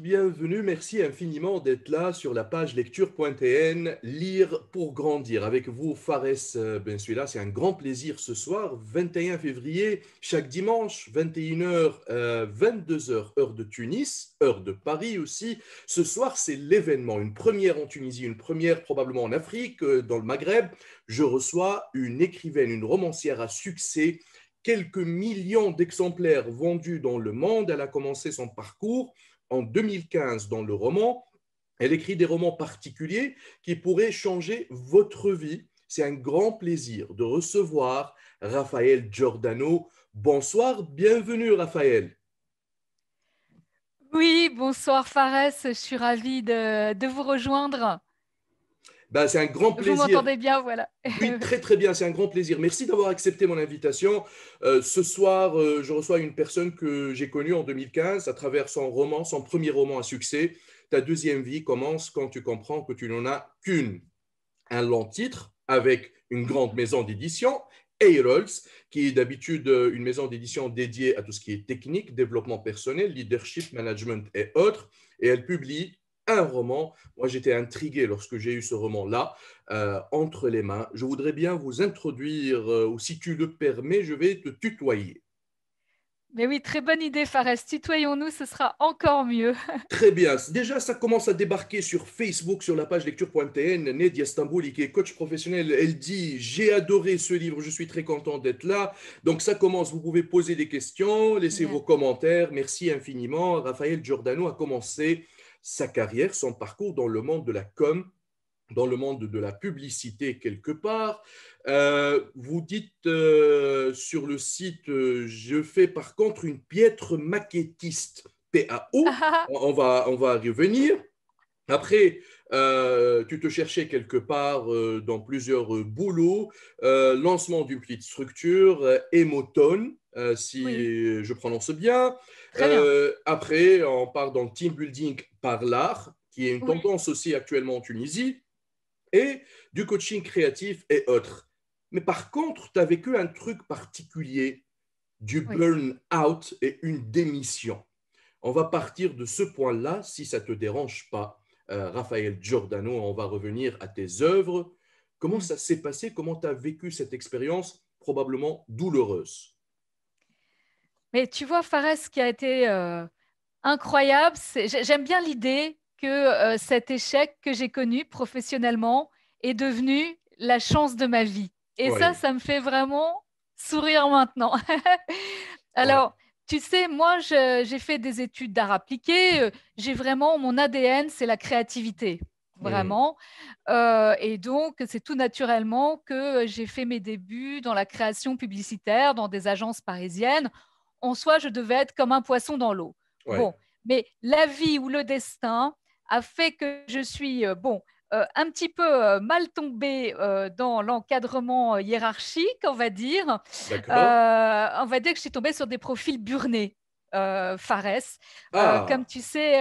bienvenue. Merci infiniment d'être là sur la page lecture.tn, lire pour grandir. Avec vous, Fares Bensuela, c'est un grand plaisir ce soir, 21 février, chaque dimanche, 21h, 22h, heure de Tunis, heure de Paris aussi. Ce soir, c'est l'événement, une première en Tunisie, une première probablement en Afrique, dans le Maghreb. Je reçois une écrivaine, une romancière à succès, quelques millions d'exemplaires vendus dans le monde. Elle a commencé son parcours en 2015 dans le roman. Elle écrit des romans particuliers qui pourraient changer votre vie. C'est un grand plaisir de recevoir Raphaël Giordano. Bonsoir, bienvenue Raphaël. Oui, bonsoir Fares, je suis ravie de vous rejoindre. Ben, c'est un grand Vous plaisir. m'entendez bien, voilà. Oui, très très bien, c'est un grand plaisir. Merci d'avoir accepté mon invitation. Ce soir, je reçois une personne que j'ai connue en 2015 à travers son roman, son premier roman à succès. Ta deuxième vie commence quand tu comprends que tu n'en as qu'une. Un long titre avec une grande maison d'édition, Eyrolls, qui est d'habitude une maison d'édition dédiée à tout ce qui est technique, développement personnel, leadership, management et autres. Et elle publie un roman. Moi, j'étais intrigué lorsque j'ai eu ce roman-là entre les mains. Je voudrais bien vous introduire, ou si tu le permets, je vais te tutoyer. Mais oui, très bonne idée Fares, tutoyons-nous, ce sera encore mieux. Très bien. Déjà, ça commence à débarquer sur Facebook, sur la page lecture.tn. Nedia Stambouli, qui est coach professionnel, elle dit: J'ai adoré ce livre, je suis très content d'être là. Donc, ça commence. Vous pouvez poser des questions, laisser vos Génial. commentaires. Merci infiniment. Raphaël Giordano a commencé sa carrière, son parcours dans le monde de la com, dans le monde de la publicité quelque part. Vous dites sur le site, je fais par contre une piètre maquettiste, PAO, Ah, on va y revenir. Après, tu te cherchais quelque part dans plusieurs boulots, lancement d'une petite structure, Emotone, oui, si je prononce bien. très bien. Après, on part dans le team building par l'art, qui est une Oui. tendance aussi actuellement en Tunisie, et du coaching créatif et autres. Mais par contre, tu as vécu un truc particulier, du Oui. burn-out et une démission. On va partir de ce point-là, si ça ne te dérange pas, Raphaël Giordano, on va revenir à tes œuvres. Comment Mm. ça s'est passé? Comment tu as vécu cette expérience probablement douloureuse? Mais tu vois, Fares, ce qui a été incroyable, j'aime bien l'idée que cet échec que j'ai connu professionnellement est devenu la chance de ma vie. Et Oui, ça me fait vraiment sourire maintenant. ouais. Alors, tu sais, moi, j'ai fait des études d'art appliqué. J'ai vraiment, mon ADN, c'est la créativité, Mm. vraiment. Et donc, c'est tout naturellement que j'ai fait mes débuts dans la création publicitaire, dans des agences parisiennes. En soi, je devais être comme un poisson dans l'eau. Ouais. Bon, mais la vie ou le destin a fait que je suis, un petit peu mal tombée dans l'encadrement hiérarchique, on va dire. D'accord. On va dire que je suis tombée sur des profils burnés, Fares. Comme Ah, tu sais,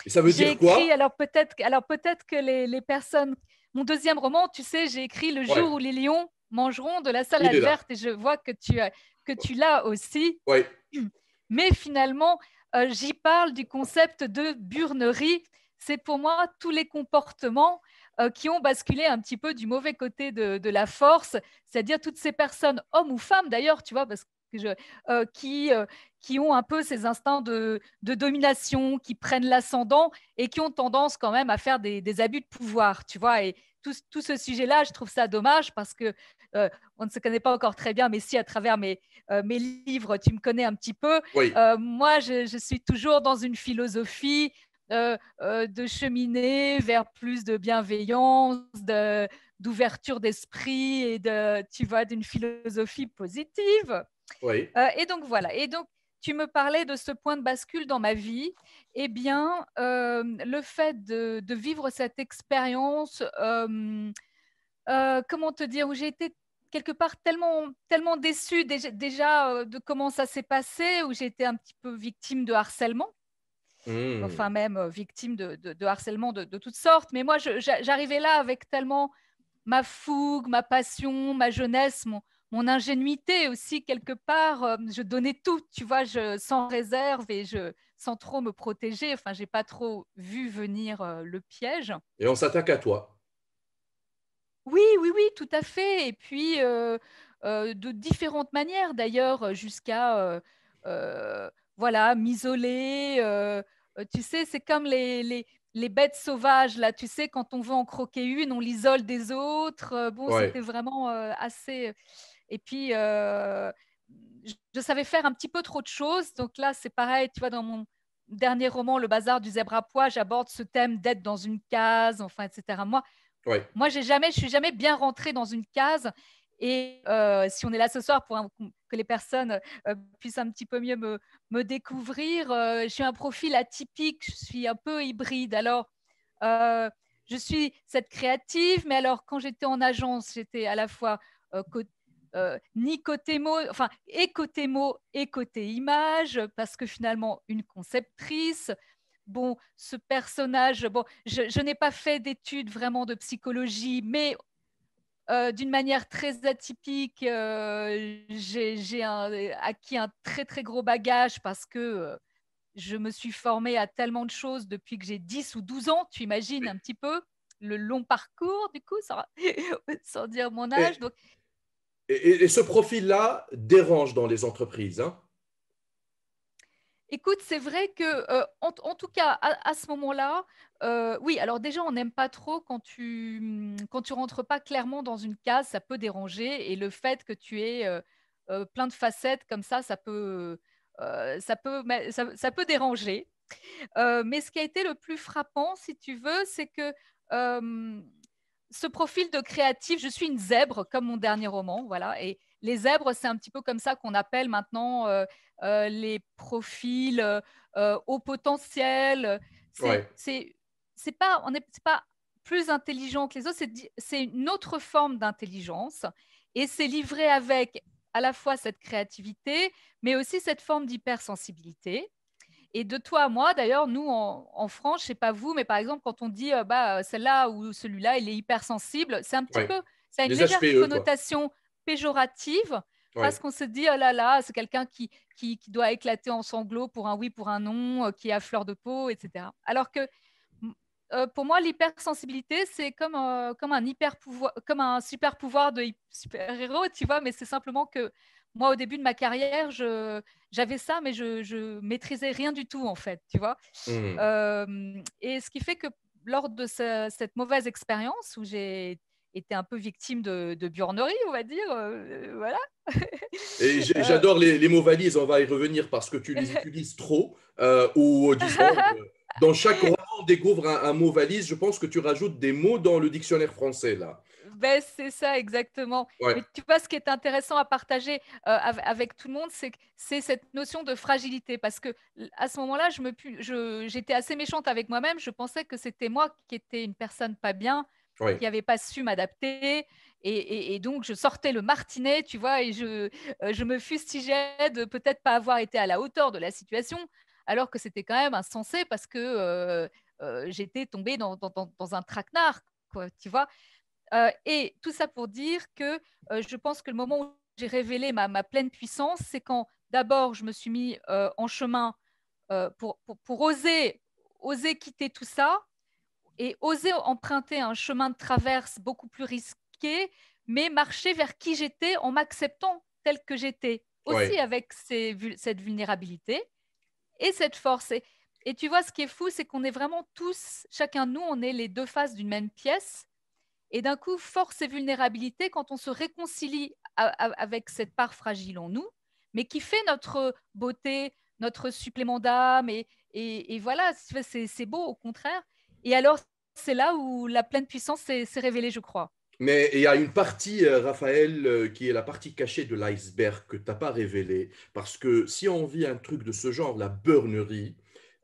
et ça veut j'ai dire écrit, quoi? alors peut-être que les personnes, mon deuxième roman, tu sais, j'ai écrit Le Ouais, jour où les lions mangeront de la il salade est là. verte et je vois que tu l'as aussi. Ouais. Mais finalement, j'y parle du concept de burnerie. C'est pour moi tous les comportements qui ont basculé un petit peu du mauvais côté de la force, c'est-à-dire toutes ces personnes, hommes ou femmes d'ailleurs, tu vois, parce que euh, qui, euh, qui ont un peu ces instincts de domination, qui prennent l'ascendant et qui ont tendance quand même à faire des abus de pouvoir, tu vois. Et tout ce sujet-là, je trouve ça dommage parce que on ne se connaît pas encore très bien, mais si à travers mes livres, tu me connais un petit peu. Oui. Moi, je suis toujours dans une philosophie de cheminer vers plus de bienveillance, d'ouverture d'esprit et tu vois, d'une philosophie positive. Oui. Et donc voilà. Et donc, tu me parlais de ce point de bascule dans ma vie. Eh bien, le fait de vivre cette expérience, comment te dire, où j'ai été quelque part tellement déçue déjà de comment ça s'est passé, où j'ai été un petit peu victime de harcèlement, enfin Mm. même victime de harcèlement de toutes sortes. Mais moi, j'arrivais là avec tellement ma fougue, ma passion, ma jeunesse, mon ingénuité aussi quelque part. Je donnais tout, tu vois, sans réserve et sans trop me protéger. Enfin, j'ai pas trop vu venir le piège. Et on s'attaque à toi. Oui, oui, oui, tout à fait. Et puis, de différentes manières d'ailleurs, jusqu'à voilà, m'isoler. Tu sais, c'est comme les bêtes sauvages, là. Tu sais, quand on veut en croquer une, on l'isole des autres. Bon, Ouais. c'était vraiment assez. Et puis, je savais faire un petit peu trop de choses. Donc là, c'est pareil, tu vois, dans mon dernier roman, Le Bazar du zèbre à pois, j'aborde ce thème d'être dans une case, enfin, etc. Ouais. Moi, je suis jamais bien rentrée dans une case. Et si on est là ce soir pour que les personnes puissent un petit peu mieux me découvrir, je suis un profil atypique, je suis un peu hybride. Alors, euh, je suis cette créative, mais alors quand j'étais en agence, j'étais à la fois ni côté mots, enfin, et côté mots et côté image, parce que finalement, une conceptrice. Bon, ce personnage, bon, je n'ai pas fait d'études vraiment de psychologie, mais d'une manière très atypique, j'ai acquis un très très gros bagage parce que je me suis formée à tellement de choses depuis que j'ai 10 ou 12 ans. Tu imagines un petit peu le long parcours, du coup, sans dire mon âge. Et, Donc, et ce profil-là dérange dans les entreprises, hein? écoute, c'est vrai que, en tout cas, à ce moment-là, oui, alors déjà, on n'aime pas trop quand tu rentres pas clairement dans une case, ça peut déranger. Et le fait que tu aies plein de facettes comme ça peut déranger. Mais ce qui a été le plus frappant, si tu veux, c'est que euh, ce profil de créatif, je suis une zèbre, comme mon dernier roman, voilà. Et les zèbres, c'est un petit peu comme ça qu'on appelle maintenant les profils au potentiel. C'est, Ouais. c'est, c'est pas plus intelligent que les autres, c'est une autre forme d'intelligence. Et c'est livré avec à la fois cette créativité, mais aussi cette forme d'hypersensibilité. Et de toi à moi, d'ailleurs, nous en France, je sais pas vous, mais par exemple, quand on dit bah celle-là ou celui-là, il est hypersensible, c'est un petit Ouais. peu, ça a une Les légère HPE, quoi. connotation péjorative Ouais. parce qu'on se dit oh là là, c'est quelqu'un qui doit éclater en sanglots pour un oui, pour un non, qui est à fleur de peau, etc. Alors que pour moi, l'hypersensibilité, c'est comme un hyper pouvoir, comme un super pouvoir de super-héros, tu vois, mais c'est simplement que moi, au début de ma carrière, j'avais ça, mais je maîtrisais rien du tout, en fait, tu vois. Hmm. Et ce qui fait que lors de cette mauvaise expérience où j'ai été un peu victime de burnerie, on va dire, voilà. Et Euh, j'adore les mots valises, on va y revenir parce que tu les utilises trop. Ou disons, dans chaque roman, on découvre un mot valise. Je pense que tu rajoutes des mots dans le dictionnaire français, là. Ben, c'est ça exactement. Ouais, Mais tu vois, ce qui est intéressant à partager avec tout le monde, c'est cette notion de fragilité. Parce que à ce moment-là, j'étais assez méchante avec moi-même. Je pensais que c'était moi qui étais une personne pas bien, ouais. qui n'avait pas su m'adapter. Et donc, je sortais le martinet, tu vois, et je me fustigeais de peut-être pas avoir été à la hauteur de la situation, alors que c'était quand même insensé parce que j'étais tombée dans un traquenard, quoi, tu vois. Et tout ça pour dire que je pense que le moment où j'ai révélé ma pleine puissance, c'est quand d'abord je me suis mis en chemin pour oser quitter tout ça et oser emprunter un chemin de traverse beaucoup plus risqué, mais marcher vers qui j'étais en m'acceptant telle que j'étais, aussi Ouais. avec cette vulnérabilité et cette force. Et tu vois, ce qui est fou, c'est qu'on est vraiment tous, chacun de nous, on est les deux faces d'une même pièce. Et d'un coup, force et vulnérabilité, quand on se réconcilie avec cette part fragile en nous, mais qui fait notre beauté, notre supplément d'âme, et voilà, c'est beau au contraire. Et alors, c'est là où la pleine puissance s'est révélée, je crois. Mais il y a une partie, Raphaël, qui est la partie cachée de l'iceberg que tu n'as pas révélée. Parce que si on vit un truc de ce genre, la burnerie,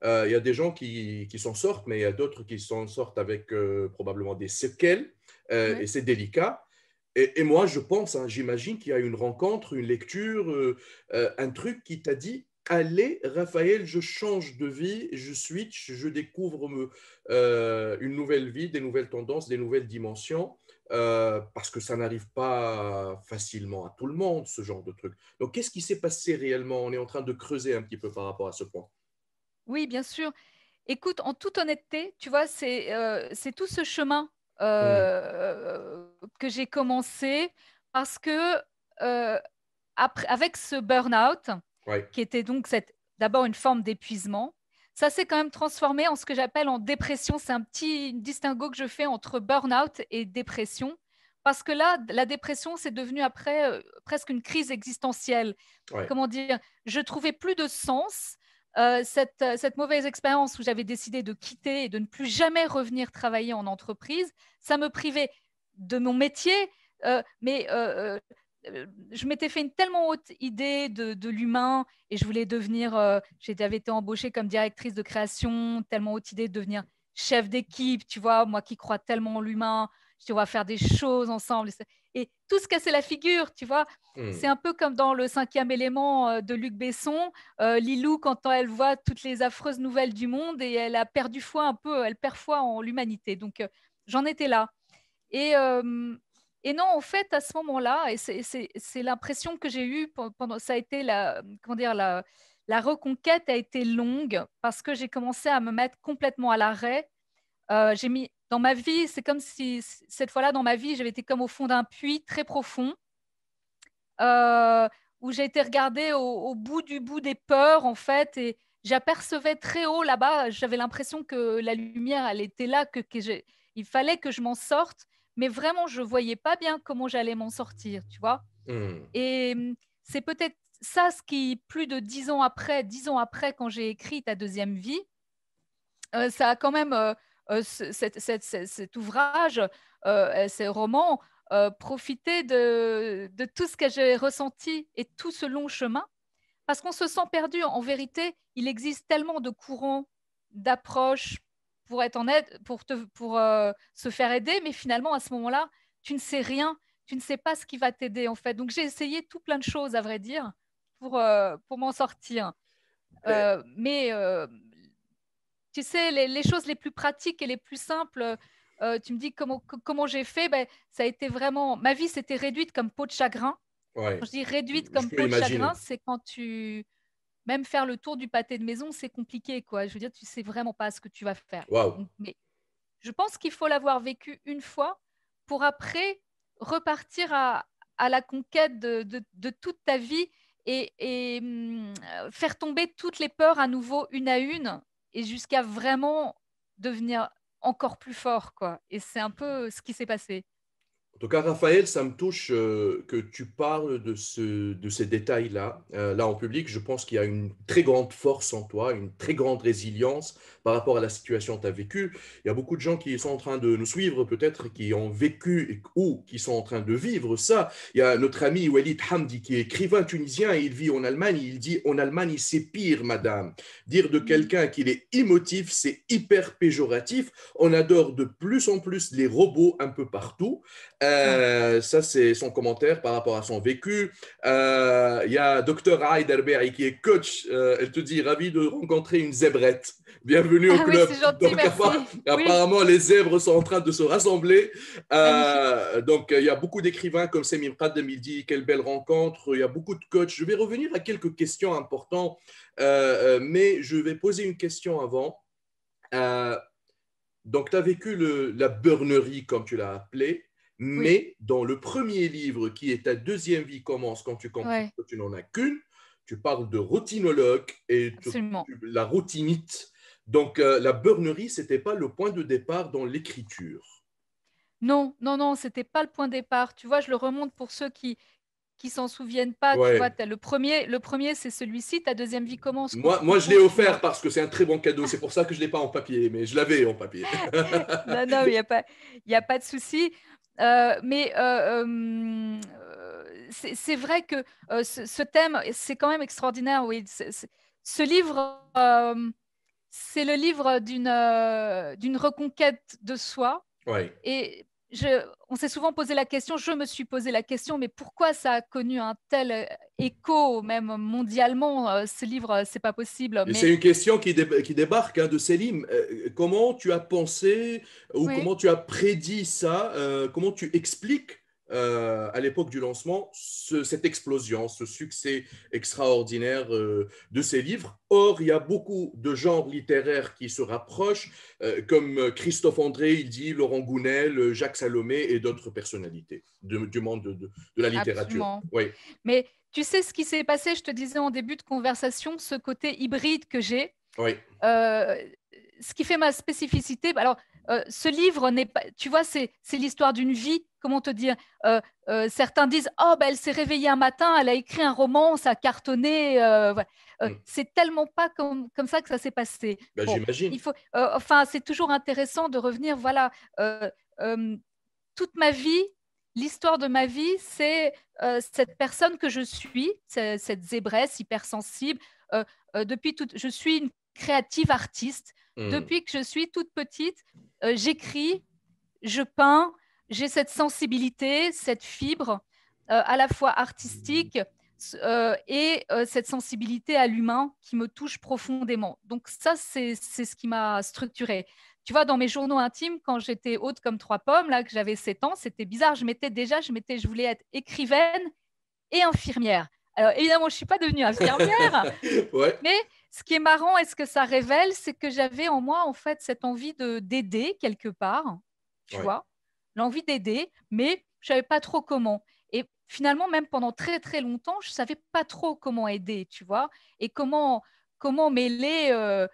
il y a des gens qui s'en sortent, mais il y a d'autres qui s'en sortent avec probablement des séquelles, et Ouais. c'est délicat. Et moi, je pense, hein, j'imagine qu'il y a une rencontre, une lecture, un truc qui t'a dit, allez, Raphaël, je change de vie, je switch, je découvre une nouvelle vie, des nouvelles tendances, des nouvelles dimensions, parce que ça n'arrive pas facilement à tout le monde, ce genre de truc. Donc, qu'est-ce qui s'est passé réellement? On est en train de creuser un petit peu par rapport à ce point. Oui, bien sûr. Écoute, en toute honnêteté, tu vois, c'est tout ce chemin Hmm. que j'ai commencé parce que après, avec ce burn-out, Ouais, qui était donc d'abord une forme d'épuisement, ça s'est quand même transformé en ce que j'appelle en dépression. C'est un petit distinguo que je fais entre burn-out et dépression. Parce que là, la dépression, c'est devenu après presque une crise existentielle. ouais. Comment dire? Je trouvais plus de sens. Cette mauvaise expérience où j'avais décidé de quitter et de ne plus jamais revenir travailler en entreprise, ça me privait de mon métier, mais je m'étais fait une tellement haute idée de l'humain et je voulais devenir, j'avais été embauchée comme directrice de création, tellement haute idée de devenir chef d'équipe, tu vois, moi qui crois tellement en l'humain, je dis on va faire des choses ensemble. Et tout se casser la figure, tu vois. C'est Hmm. un peu comme dans le cinquième élément de Luc Besson, Lilou, quand elle voit toutes les affreuses nouvelles du monde et elle a perdu foi un peu, elle perd foi en l'humanité. Donc j'en étais là. Et, et non, en fait, à ce moment-là, et c'est l'impression que j'ai eue pendant, ça a été comment dire, la reconquête a été longue parce que j'ai commencé à me mettre complètement à l'arrêt. J'ai mis dans ma vie, c'est comme si cette fois-là dans ma vie, j'avais été comme au fond d'un puits très profond euh, où j'ai été regarder au bout des peurs en fait et j'apercevais très haut là-bas. J'avais l'impression que la lumière, elle était là, il fallait que je m'en sorte, mais vraiment, je voyais pas bien comment j'allais m'en sortir, tu vois. Hmm. Et c'est peut-être ça ce qui, plus de 10 ans après, quand j'ai écrit Ta deuxième vie, ça a quand même, cet ouvrage, ces romans, profité de tout ce que j'ai ressenti et tout ce long chemin, parce qu'on se sent perdu. En vérité, il existe tellement de courants, d'approches pour être en aide, pour se faire aider, mais finalement, à ce moment-là, tu ne sais rien, tu ne sais pas ce qui va t'aider, en fait. Donc, j'ai essayé tout plein de choses, à vrai dire, pour m'en sortir. Eh, Mais tu sais, les choses les plus pratiques et les plus simples, tu me dis comment j'ai fait, ben, ça a été vraiment, ma vie s'était réduite comme peau de chagrin. ouais, Quand je dis réduite je comme peux peau de chagrin, imaginer. c'est quand même faire le tour du pâté de maison, c'est compliqué, quoi. Je veux dire, tu sais vraiment pas ce que tu vas faire. Waouh. Mais je pense qu'il faut l'avoir vécu une fois pour après repartir à la conquête de toute ta vie et faire tomber toutes les peurs à nouveau une à une et jusqu'à vraiment devenir encore plus fort, quoi. Et c'est un peu ce qui s'est passé. En tout cas, Raphaël, ça me touche que tu parles de ces détails-là, là en public. Je pense qu'il y a une très grande force en toi, une très grande résilience par rapport à la situation que tu as vécue. Il y a beaucoup de gens qui sont en train de nous suivre, peut-être, qui ont vécu ou qui sont en train de vivre ça. Il y a notre ami Walid Hamdi, qui est écrivain tunisien et il vit en Allemagne. Il dit, en Allemagne, c'est pire, madame. Dire de Mm. quelqu'un qu'il est émotif, c'est hyper péjoratif. On adore de plus en plus les robots un peu partout. Ah. Ça, c'est son commentaire par rapport à son vécu. Il y a Dr. Heidelberg qui est coach. Elle te dit, ravi de rencontrer une zébrette. Bienvenue au Ah oui, club. c'est gentil, Donc, merci. Oui, apparemment, les zèbres sont en train de se rassembler. magnifique. Donc, il y a beaucoup d'écrivains comme Semir Qaddam, il dit, quelle belle rencontre. Il y a beaucoup de coachs. Je vais revenir à quelques questions importantes, mais je vais poser une question avant. Euh, donc, tu as vécu la burnerie, comme tu l'as appelé, Oui, mais dans le premier livre, qui est Ta deuxième vie commence quand tu comprends ouais, que tu n'en as qu'une, tu parles de routinologue et absolument. la routinite. Donc, la burnerie, ce n'était pas le point de départ dans l'écriture. Non, non, non, c'était pas le point de départ. Tu vois, je le remonte pour ceux qui s'en souviennent pas. Tu vois, Ouais. t'as le premier, c'est celui-ci. Ta deuxième vie commence quand Moi, tu moi, je comprends l'ai que tu n'en. offert parce que c'est un très bon cadeau. C'est pour ça que je ne l'ai pas en papier, mais je l'avais en papier. Non, non, il y a pas de souci. Mais c'est vrai que ce thème, c'est quand même extraordinaire. Oui, ce livre, c'est le livre d'une reconquête de soi. Ouais. Et on s'est souvent posé la question, je me suis posé la question, mais pourquoi ça a connu un tel écho, même mondialement, ce livre, c'est pas possible. Et Mais c'est une question qui débarque hein, de Célim. Comment tu as pensé ou oui, comment tu as prédit ça comment tu expliques à l'époque du lancement cette explosion, ce succès extraordinaire de ces livres? Or, il y a beaucoup de genres littéraires qui se rapprochent, comme Christophe André, il dit, Laurent Gounel, Jacques Salomé et d'autres personnalités du monde de la littérature. absolument. Oui, Mais tu sais ce qui s'est passé, je te disais en début de conversation, ce côté hybride que j'ai. oui. Euh, Ce qui fait ma spécificité, alors ce livre n'est pas, tu vois, c'est l'histoire d'une vie. Comment te dire certains disent, oh, ben, elle s'est réveillée un matin, elle a écrit un roman, ça a cartonné. Voilà. Hmm. C'est tellement pas comme ça que ça s'est passé. Ben, Bon, j'imagine. il faut, enfin, c'est toujours intéressant de revenir. Voilà, euh, euh, toute ma vie, l'histoire de ma vie, c'est cette personne que je suis, cette zébresse hypersensible. Je suis une créative artiste. Hmm. Depuis que je suis toute petite, j'écris, je peins, j'ai cette sensibilité, cette fibre à la fois artistique et cette sensibilité à l'humain qui me touche profondément. Donc ça, c'est ce qui m'a structurée. Tu vois, dans mes journaux intimes, quand j'étais haute comme trois pommes, là, que j'avais 7 ans, c'était bizarre. Je voulais être écrivaine et infirmière. Alors évidemment, je ne suis pas devenue infirmière, Ouais, mais ce qui est marrant et ce que ça révèle, c'est que j'avais en moi, en fait, cette envie d'aider quelque part, tu ouais. vois, l'envie d'aider, mais je savais pas trop comment. Et finalement, même pendant très, très longtemps, je savais pas trop comment aider, tu vois, et comment mêler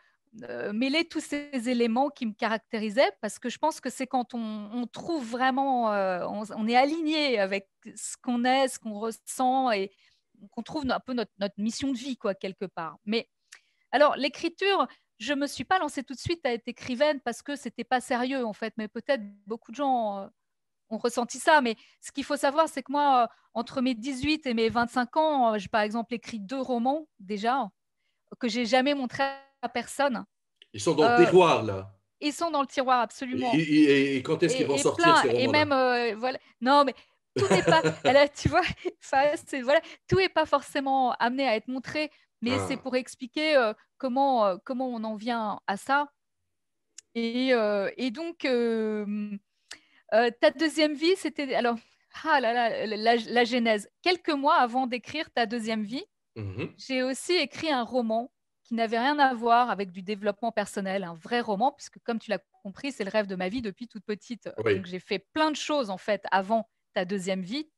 tous ces éléments qui me caractérisaient, parce que je pense que c'est quand on trouve vraiment, on est aligné avec ce qu'on est, ce qu'on ressent, et qu'on trouve un peu notre mission de vie, quoi, quelque part. Mais alors, l'écriture, je ne me suis pas lancée tout de suite à être écrivaine parce que c'était pas sérieux, en fait. Mais peut-être beaucoup de gens ont ressenti ça. Mais ce qu'il faut savoir, c'est que moi, entre mes 18 et mes 25 ans, j'ai par exemple écrit 2 romans déjà que j'ai jamais montrés à personne. Ils sont dans le Euh, terroir, là. Ils sont dans le tiroir, absolument. Et quand est-ce qu'ils vont Et sortir, plein, ces et romans-là? même, voilà. Non, mais tout n'est pas, alors, tu vois, enfin, voilà, tout n'est pas forcément amené à être montré, mais c'est Ah. pour expliquer comment on en vient à ça. Et donc, ta deuxième vie, c'était, alors, ah là là, la genèse. Quelques mois avant d'écrire ta deuxième vie, Mhm. j'ai aussi écrit un roman qui n'avait rien à voir avec du développement personnel, un vrai roman, puisque comme tu l'as compris, c'est le rêve de ma vie depuis toute petite. Oui. Donc j'ai fait plein de choses en fait avant ta deuxième vie.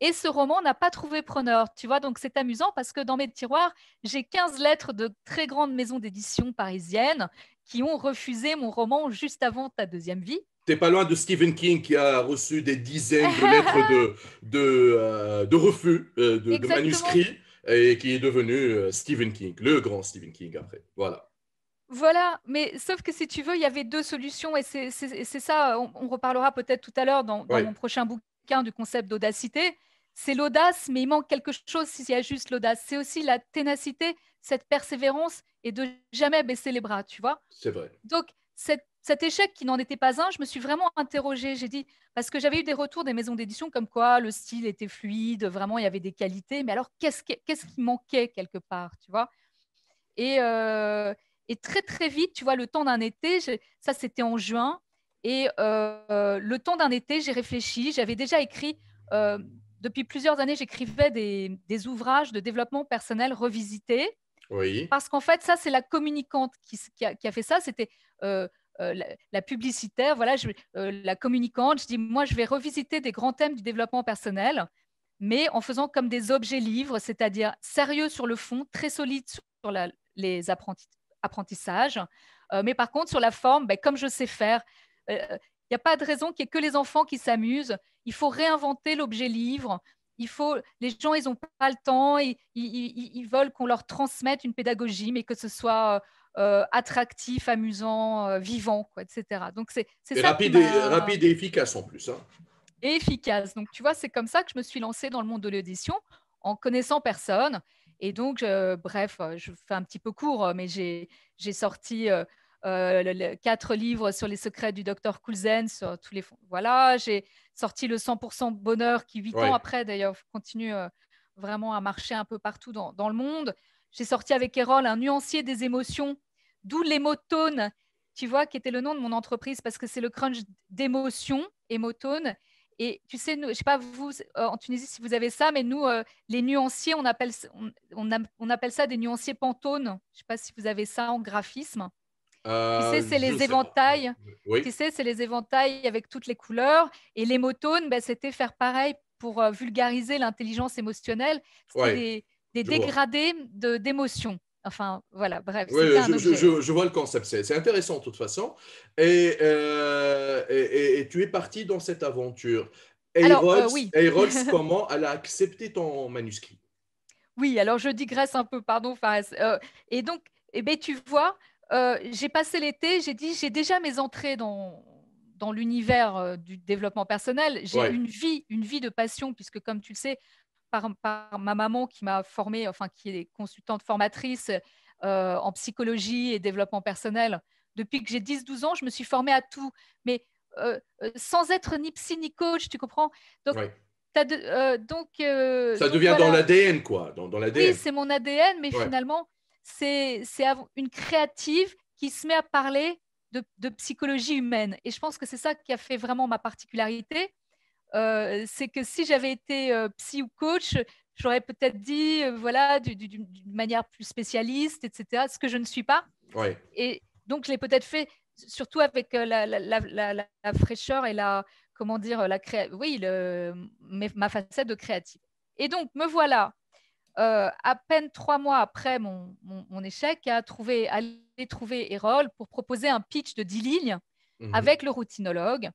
Et ce roman n'a pas trouvé preneur, tu vois, donc c'est amusant parce que dans mes tiroirs, j'ai 15 lettres de très grandes maisons d'édition parisiennes qui ont refusé mon roman juste avant ta deuxième vie. T'es pas loin de Stephen King qui a reçu des dizaines de lettres de refus de Exactement. manuscrits et qui est devenu Stephen King, le grand Stephen King après. Voilà. Voilà, mais sauf que si tu veux, il y avait 2 solutions et c'est ça, on reparlera peut-être tout à l'heure dans Oui, mon prochain bouquin du concept d'audacité. C'est l'audace, mais il manque quelque chose s'il y a juste l'audace. C'est aussi la ténacité, cette persévérance et de jamais baisser les bras, tu vois. c'est vrai. Donc, cet échec qui n'en était pas un, je me suis vraiment interrogée. J'ai dit, parce que j'avais eu des retours des maisons d'édition comme quoi le style était fluide, vraiment, il y avait des qualités, mais alors qu'est-ce qui manquait quelque part, tu vois? Et, euh, et très, très vite, tu vois, le temps d'un été, ça c'était en juin, et le temps d'un été, j'ai réfléchi, j'avais déjà écrit, euh, depuis plusieurs années, j'écrivais des ouvrages de développement personnel revisités, Oui. parce qu'en fait, ça, c'est la communicante qui a fait ça, c'était la publicitaire, voilà, la communicante, je dis, moi, je vais revisiter des grands thèmes du développement personnel, mais en faisant comme des objets livres, c'est-à-dire sérieux sur le fond, très solide sur les apprentissages, mais par contre, sur la forme, ben, comme je sais faire, il n'y a pas de raison qu'il n'y ait que les enfants qui s'amusent. Il faut réinventer l'objet livre. Les gens, ils n'ont pas le temps. Ils veulent qu'on leur transmette une pédagogie, mais que ce soit attractif, amusant, vivant, quoi, etc. Donc, c'est Et ça qui m'a rapide et efficace en plus. Hein. efficace. Donc, tu vois, c'est comme ça que je me suis lancée dans le monde de l'édition en connaissant personne. Et donc, bref, je fais un petit peu court, mais j'ai sorti 4 livres sur les secrets du docteur Coulzen, sur tous les fonds. Voilà, j'ai sorti le 100% bonheur qui, 8 ans Ouais. après, d'ailleurs, continue vraiment à marcher un peu partout dans le monde. J'ai sorti avec Erol un nuancier des émotions, d'où l'émotone, tu vois, qui était le nom de mon entreprise, parce que c'est le crunch d'émotions, émotone. Et tu sais, nous, je sais pas vous en Tunisie si vous avez ça, mais nous, les nuanciers, on appelle ça des nuanciers Pantone. Je sais pas si vous avez ça en graphisme. Tu sais, c'est Je les sais pas. éventails. Oui, Tu sais, c'est les éventails avec toutes les couleurs. Et l'émotone, ben, c'était faire pareil pour vulgariser l'intelligence émotionnelle. C'était ouais, des je vois. dégradés d'émotions. Enfin, voilà, bref, Oui, c'était un objet. je vois le concept. C'est intéressant de toute façon. Et tu es parti dans cette aventure. Alors, oui. Ayrols, comment elle a accepté ton manuscrit? Oui, alors je digresse un peu, pardon, Fares. Et donc, eh ben, tu vois, j'ai passé l'été, j'ai dit, j'ai déjà mes entrées dans l'univers du développement personnel. J'ai Ouais, une vie de passion, puisque comme tu le sais, par ma maman qui m'a formée, enfin qui est consultante formatrice en psychologie et développement personnel. Depuis que j'ai 10-12 ans, je me suis formée à tout, mais sans être ni psy ni coach, tu comprends? Donc, ouais. Ça donc devient dans voilà. l'ADN, quoi, dans Oui, l'ADN. c'est mon ADN, mais Ouais, finalement, c'est une créative qui se met à parler de psychologie humaine. Et je pense que c'est ça qui a fait vraiment ma particularité. C'est que si j'avais été psy ou coach, j'aurais peut-être dit, voilà, d'une manière plus spécialiste, etc., ce que je ne suis pas. ouais. Et donc, je l'ai peut-être fait surtout avec la fraîcheur et comment dire, oui, ma facette de créative. Et donc, me voilà à peine 3 mois après mon échec, aller trouver Erol pour proposer un pitch de 10 lignes Mhm. avec le routinologue,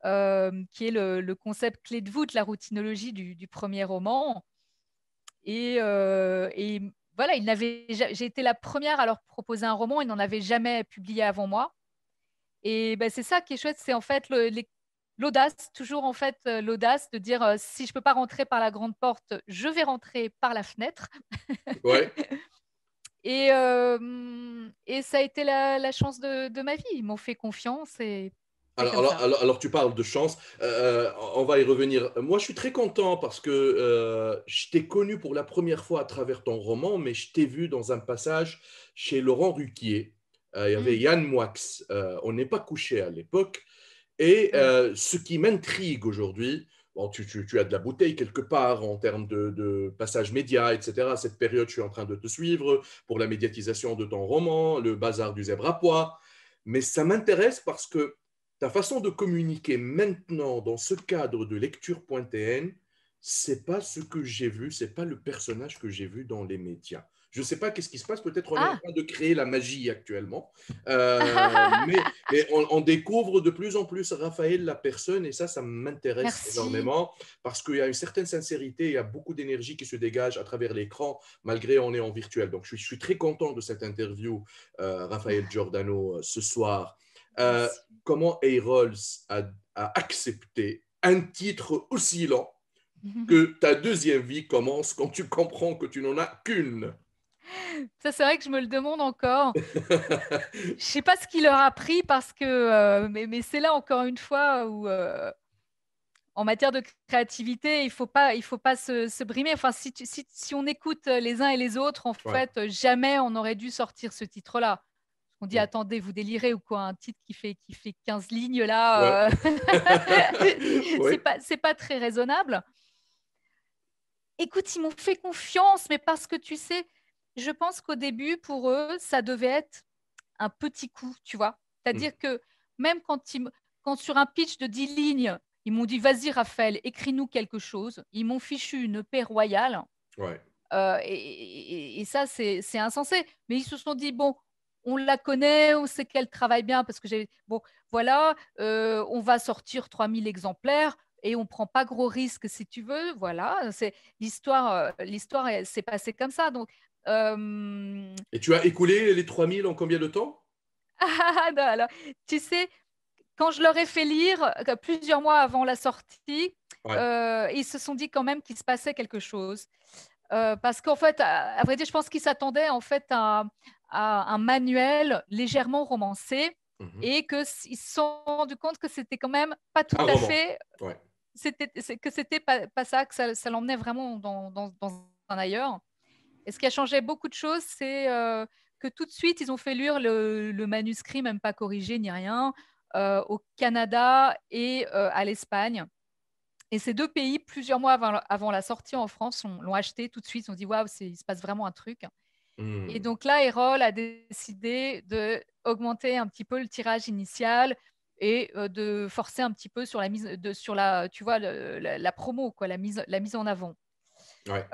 qui est le concept clé de voûte, la routinologie du premier roman. Et voilà, j'ai été la première à leur proposer un roman, ils n'en avaient jamais publié avant moi. Et ben, c'est ça qui est chouette, c'est en fait l'audace, toujours en fait l'audace de dire si je peux pas rentrer par la grande porte, je vais rentrer par la fenêtre. Ouais. Et ça a été la chance de ma vie. Ils m'ont fait confiance et c'est comme ça. Alors, tu parles de chance. On va y revenir. Moi, je suis très content parce que je t'ai connu pour la première fois à travers ton roman, mais je t'ai vu dans un passage chez Laurent Ruquier. Il y avait Mm, Yann Moix. On n'est pas couché à l'époque. Et ouais. ce qui m'intrigue aujourd'hui, bon, tu as de la bouteille quelque part en termes de passage média, etc. À cette période, je suis en train de te suivre pour la médiatisation de ton roman, le bazar du zèbre à pois. Mais ça m'intéresse parce que ta façon de communiquer maintenant dans ce cadre de lecture.tn, c'est pas ce que j'ai vu, c'est pas le personnage que j'ai vu dans les médias. Je ne sais pas qu'est-ce qui se passe, peut-être on est en Ah! train de créer la magie actuellement, mais on découvre de plus en plus Raphaël la personne et ça m'intéresse Merci. énormément parce qu'il y a une certaine sincérité, il y a beaucoup d'énergie qui se dégage à travers l'écran malgré on est en virtuel. Donc je suis très content de cette interview, Raphaël Giordano, ce soir. Euh, Merci. Comment A-Rolls a accepté un titre aussi lent que ta deuxième vie commence quand tu comprends que tu n'en as qu'une. Ça, c'est vrai que je me le demande encore. Je sais pas ce qui leur a pris parce que, mais c'est là encore une fois où, en matière de créativité, il faut pas se brimer. Enfin, si on écoute les uns et les autres, en Ouais. fait, jamais on aurait dû sortir ce titre-là. On dit, Mm. attendez, vous délirez ou quoi? Un titre qui fait 15 lignes Ouais. là, Oui. c'est pas très raisonnable. Écoute, ils m'ont fait confiance, mais parce que tu sais, je pense qu'au début, pour eux, ça devait être un petit coup, tu vois. Mm. C'est-à-dire que même quand sur un pitch de 10 lignes, ils m'ont dit, vas-y, Raphaël, écris-nous quelque chose. Ils m'ont fichu une paix royale. Ouais. Et ça, c'est insensé. Mais ils se sont dit, bon, on la connaît, on sait qu'elle travaille bien parce que bon, voilà, on va sortir 3000 exemplaires et on prend pas gros risques si tu veux. Voilà, c'est l'histoire s'est passée comme ça. Donc, euh, Et tu as écoulé les 3000 en combien de temps? non, alors, tu sais, quand je leur ai fait lire plusieurs mois avant la sortie, Ouais. ils se sont dit quand même qu'il se passait quelque chose. Parce qu'en fait, à vrai dire, je pense qu'ils s'attendaient en fait un manuel légèrement romancé Mhm. et qu'ils se sont rendus compte que c'était quand même pas tout Un à roman. fait, Ouais. que c'était pas ça, que ça l'emmenait vraiment dans un ailleurs. Et ce qui a changé beaucoup de choses, c'est que tout de suite, ils ont fait lire le manuscrit, même pas corrigé ni rien, au Canada et à l'Espagne. Et ces deux pays, plusieurs mois avant la sortie en France, l'ont acheté tout de suite. Ils ont dit, waouh, il se passe vraiment un truc. Et Hmm. donc là, Erol a décidé d'augmenter un petit peu le tirage initial et de forcer un petit peu sur sur la, tu vois, la promo, quoi, la mise en avant. Ouais.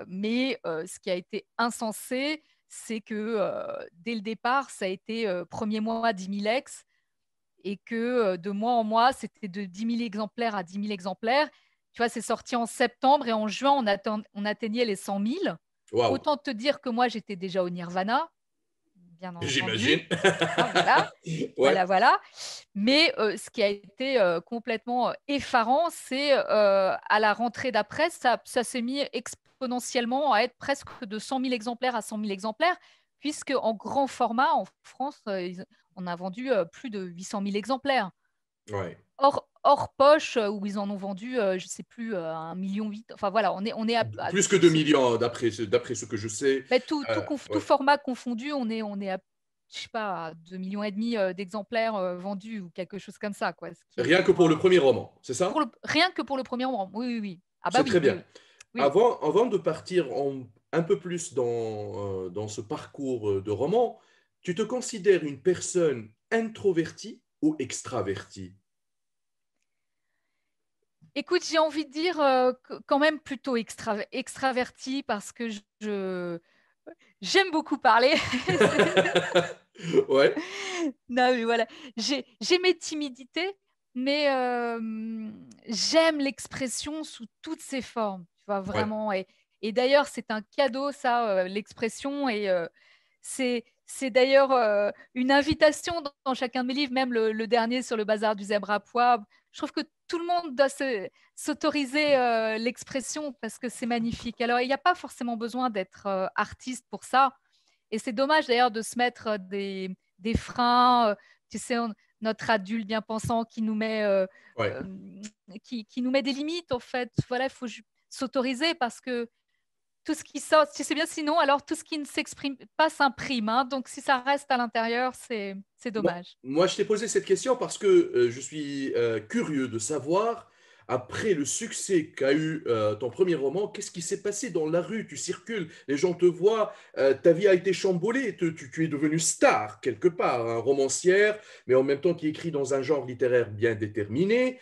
Mais ce qui a été insensé, c'est que dès le départ, ça a été premier mois 10 000 ex et que de mois en mois, c'était de 10 000 exemplaires à 10 000 exemplaires. Tu vois, c'est sorti en septembre et en juin, on atteignait les 100 000. Waouh. Autant te dire que moi, j'étais déjà au Nirvana, bien entendu. J'imagine. Hein, voilà. Ouais. Voilà, voilà. Mais ce qui a été complètement effarant, c'est à la rentrée d'après, ça s'est mis exponentiellement à être presque de 100 000 exemplaires à 100 000 exemplaires, puisque en grand format, en France, on a vendu plus de 800 000 exemplaires. Ouais. Hors poche, où ils en ont vendu, je ne sais plus, 1,8 million. Enfin voilà, on est Plus que 2 millions, d'après ce que je sais. mais tout Ouais. format confondu, on est à, je sais pas, à 2,5 millions d'exemplaires vendus ou quelque chose comme ça, quoi. Ce qui est Rien que pour le premier roman, c'est ça? rien que pour le premier roman. Oui, oui, oui. Ah bah C'est oui, très oui, bien. oui. Oui. Avant de partir un peu plus dans ce parcours de roman, tu te considères une personne introvertie ou extravertie? Écoute, j'ai envie de dire quand même plutôt extraverti parce que j'aime beaucoup parler. Ouais, Non, mais voilà. J'ai mes timidités, mais j'aime l'expression sous toutes ses formes. Tu vois, ouais, vraiment. Et d'ailleurs, c'est un cadeau, ça, l'expression. Et c'est d'ailleurs une invitation dans chacun de mes livres, même le dernier sur le bazar du zèbre à pois. Je trouve que tout le monde doit s'autoriser l'expression parce que c'est magnifique. Alors, il n'y a pas forcément besoin d'être artiste pour ça. Et c'est dommage d'ailleurs de se mettre des freins, tu sais, notre adulte bien pensant qui nous met, ouais. euh, qui nous met des limites, en fait. Voilà, il faut s'autoriser parce que tout ce qui sort, tu sais bien, sinon, alors tout ce qui ne s'exprime pas s'imprime, hein. Donc, si ça reste à l'intérieur, c'est dommage. Moi, je t'ai posé cette question parce que je suis curieux de savoir, après le succès qu'a eu ton premier roman, qu'est-ce qui s'est passé dans la rue? Tu circules, les gens te voient, ta vie a été chamboulée, tu es devenue star quelque part, hein, romancière, mais en même temps qui écrit dans un genre littéraire bien déterminé,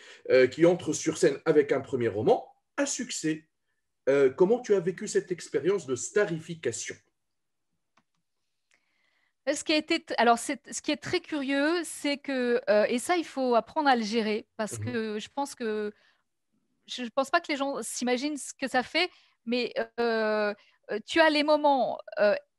qui entre sur scène avec un premier roman, un succès. Comment tu as vécu cette expérience de starification? Alors, ce qui est très curieux, c'est que, et ça, il faut apprendre à le gérer parce Mhm. que je ne pense pas que les gens s'imaginent ce que ça fait, mais tu as les moments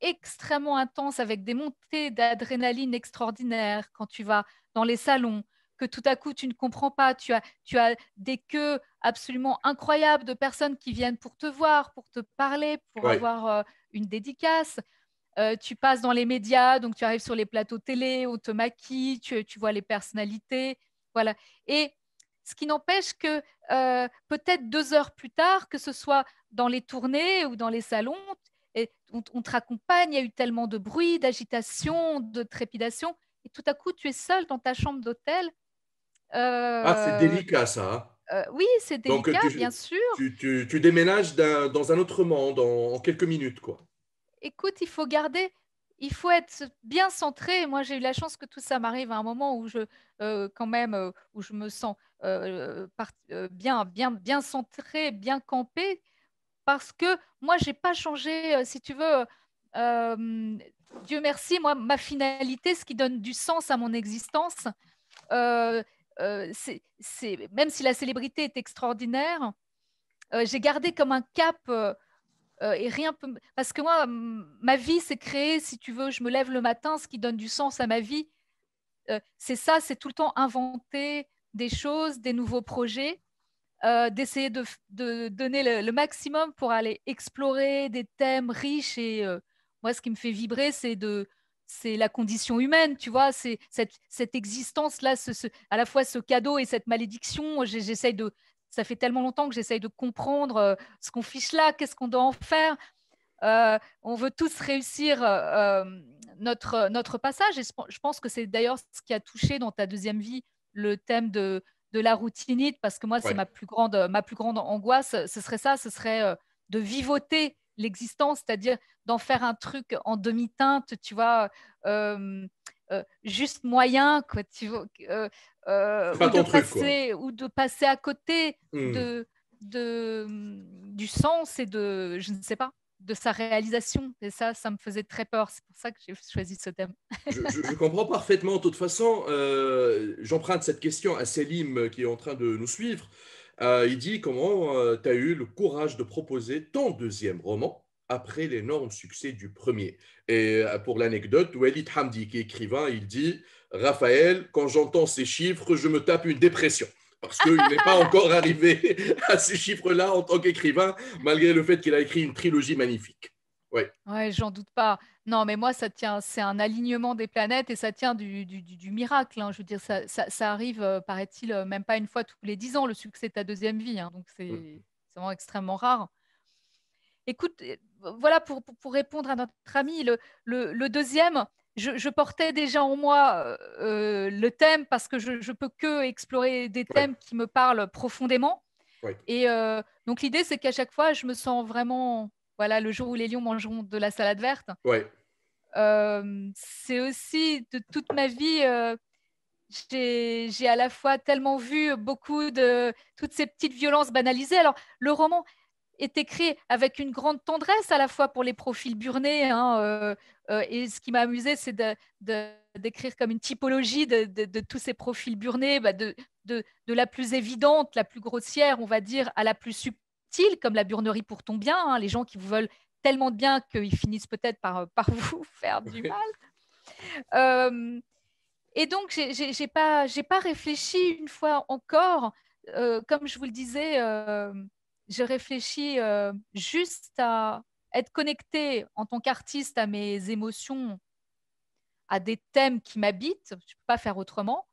extrêmement intenses avec des montées d'adrénaline extraordinaires quand tu vas dans les salons, que tout à coup tu ne comprends pas. Tu as des queues absolument incroyables de personnes qui viennent pour te voir, pour te parler, pour Ouais, avoir une dédicace. Tu passes dans les médias, donc tu arrives sur les plateaux télé, on te maquille, tu vois les personnalités. Voilà. Et ce qui n'empêche que peut-être 2 heures plus tard, que ce soit dans les tournées ou dans les salons, et on te raccompagne, il y a eu tellement de bruit, d'agitation, de trépidation, et tout à coup, tu es seul dans ta chambre d'hôtel. ah, c'est Euh, délicat ça, hein. oui, c'est Donc, délicat, bien sûr. tu déménages dans un autre monde en quelques minutes, quoi. Écoute, il faut être bien centré. Moi, j'ai eu la chance que tout ça m'arrive à un moment où quand même, où je me sens bien centré, bien campé, parce que moi, j'ai pas changé, si tu veux. Dieu merci, moi, ma finalité, ce qui donne du sens à mon existence, euh, même si la célébrité est extraordinaire, j'ai gardé comme un cap. Et rien peut. Parce que moi, ma vie, c'est créé, si tu veux, je me lève le matin, ce qui donne du sens à ma vie, c'est ça, c'est tout le temps inventer des choses, des nouveaux projets, d'essayer de donner le maximum pour aller explorer des thèmes riches et moi, ce qui me fait vibrer, c'est la condition humaine, tu vois, c'est cette existence-là, à la fois ce cadeau et cette malédiction. J'essaye de, ça fait tellement longtemps que j'essaye de comprendre ce qu'on fiche là, qu'est-ce qu'on doit en faire. On veut tous réussir notre passage. Et je pense que c'est d'ailleurs ce qui a touché dans ta deuxième vie le thème de la routinite, parce que moi, c'est Ouais. ma plus grande angoisse. Ce serait ça, ce serait de vivoter l'existence, c'est-à-dire d'en faire un truc en demi-teinte, tu vois, euh, juste moyen, quoi, C'est pas ton truc, quoi. ou de passer à côté Hmm. du sens et de, je ne sais pas, de sa réalisation. Et ça me faisait très peur. C'est pour ça que j'ai choisi ce thème. Je comprends parfaitement. De toute façon, j'emprunte cette question à Selim qui est en train de nous suivre. Il dit comment tu as eu le courage de proposer ton deuxième roman après l'énorme succès du premier. Et pour l'anecdote, Walid Hamdi, qui est écrivain, il dit, Raphaël, quand j'entends ces chiffres, je me tape une dépression. Parce qu'il n'est pas encore arrivé à ces chiffres-là en tant qu'écrivain, malgré le fait qu'il a écrit une trilogie magnifique. Ouais. Ouais, j'en doute pas. Non, mais moi, ça tient, c'est un alignement des planètes et ça tient du miracle, hein. Je veux dire, ça arrive, paraît-il, même pas une fois tous les 10 ans, le succès de ta deuxième vie, hein. Donc, c'est vraiment extrêmement rare. Écoute, voilà, pour répondre à notre ami, le deuxième, je portais déjà en moi le thème parce que je peux que explorer des Ouais. thèmes qui me parlent profondément. Ouais. Et donc, l'idée, c'est qu'à chaque fois, je me sens vraiment, voilà, le jour où les lions mangeront de la salade verte. Ouais. C'est aussi de toute ma vie, j'ai à la fois tellement vu beaucoup de toutes ces petites violences banalisées. Alors, le roman est écrit avec une grande tendresse à la fois pour les profils burnés, hein, et ce qui m'a amusé, c'est d'écrire comme une typologie de tous ces profils burnés, bah, de la plus évidente, la plus grossière, on va dire, à la plus subtile, comme la burnerie pour ton bien, hein, les gens qui vous veulent tellement de bien qu'ils finissent peut-être par vous faire du mal. Euh, et donc, j'ai pas réfléchi une fois encore. Comme je vous le disais, je réfléchis juste à être connecté en tant qu'artiste à mes émotions, à des thèmes qui m'habitent. Je ne peux pas faire autrement.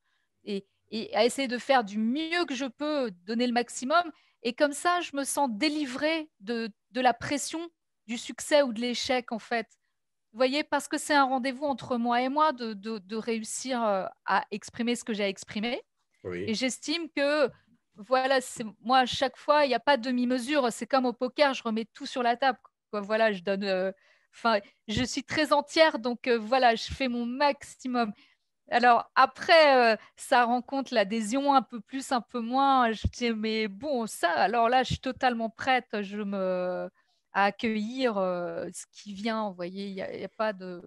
Et à essayer de faire du mieux que je peux, donner le maximum. Et comme ça, je me sens délivrée de la pression du succès ou de l'échec, en fait. Vous voyez, parce que c'est un rendez-vous entre moi et moi de réussir à exprimer ce que j'ai à exprimer. Et Oui. j'estime que, voilà, moi, à chaque fois, il n'y a pas de demi-mesure. C'est comme au poker, je remets tout sur la table, quoi. Voilà, je donne. Enfin, je suis très entière, donc voilà, je fais mon maximum. Alors après, ça rencontre l'adhésion un peu plus, un peu moins. Je dis, mais bon, ça, alors là, je suis totalement prête à accueillir ce qui vient. Vous voyez, il y a pas de.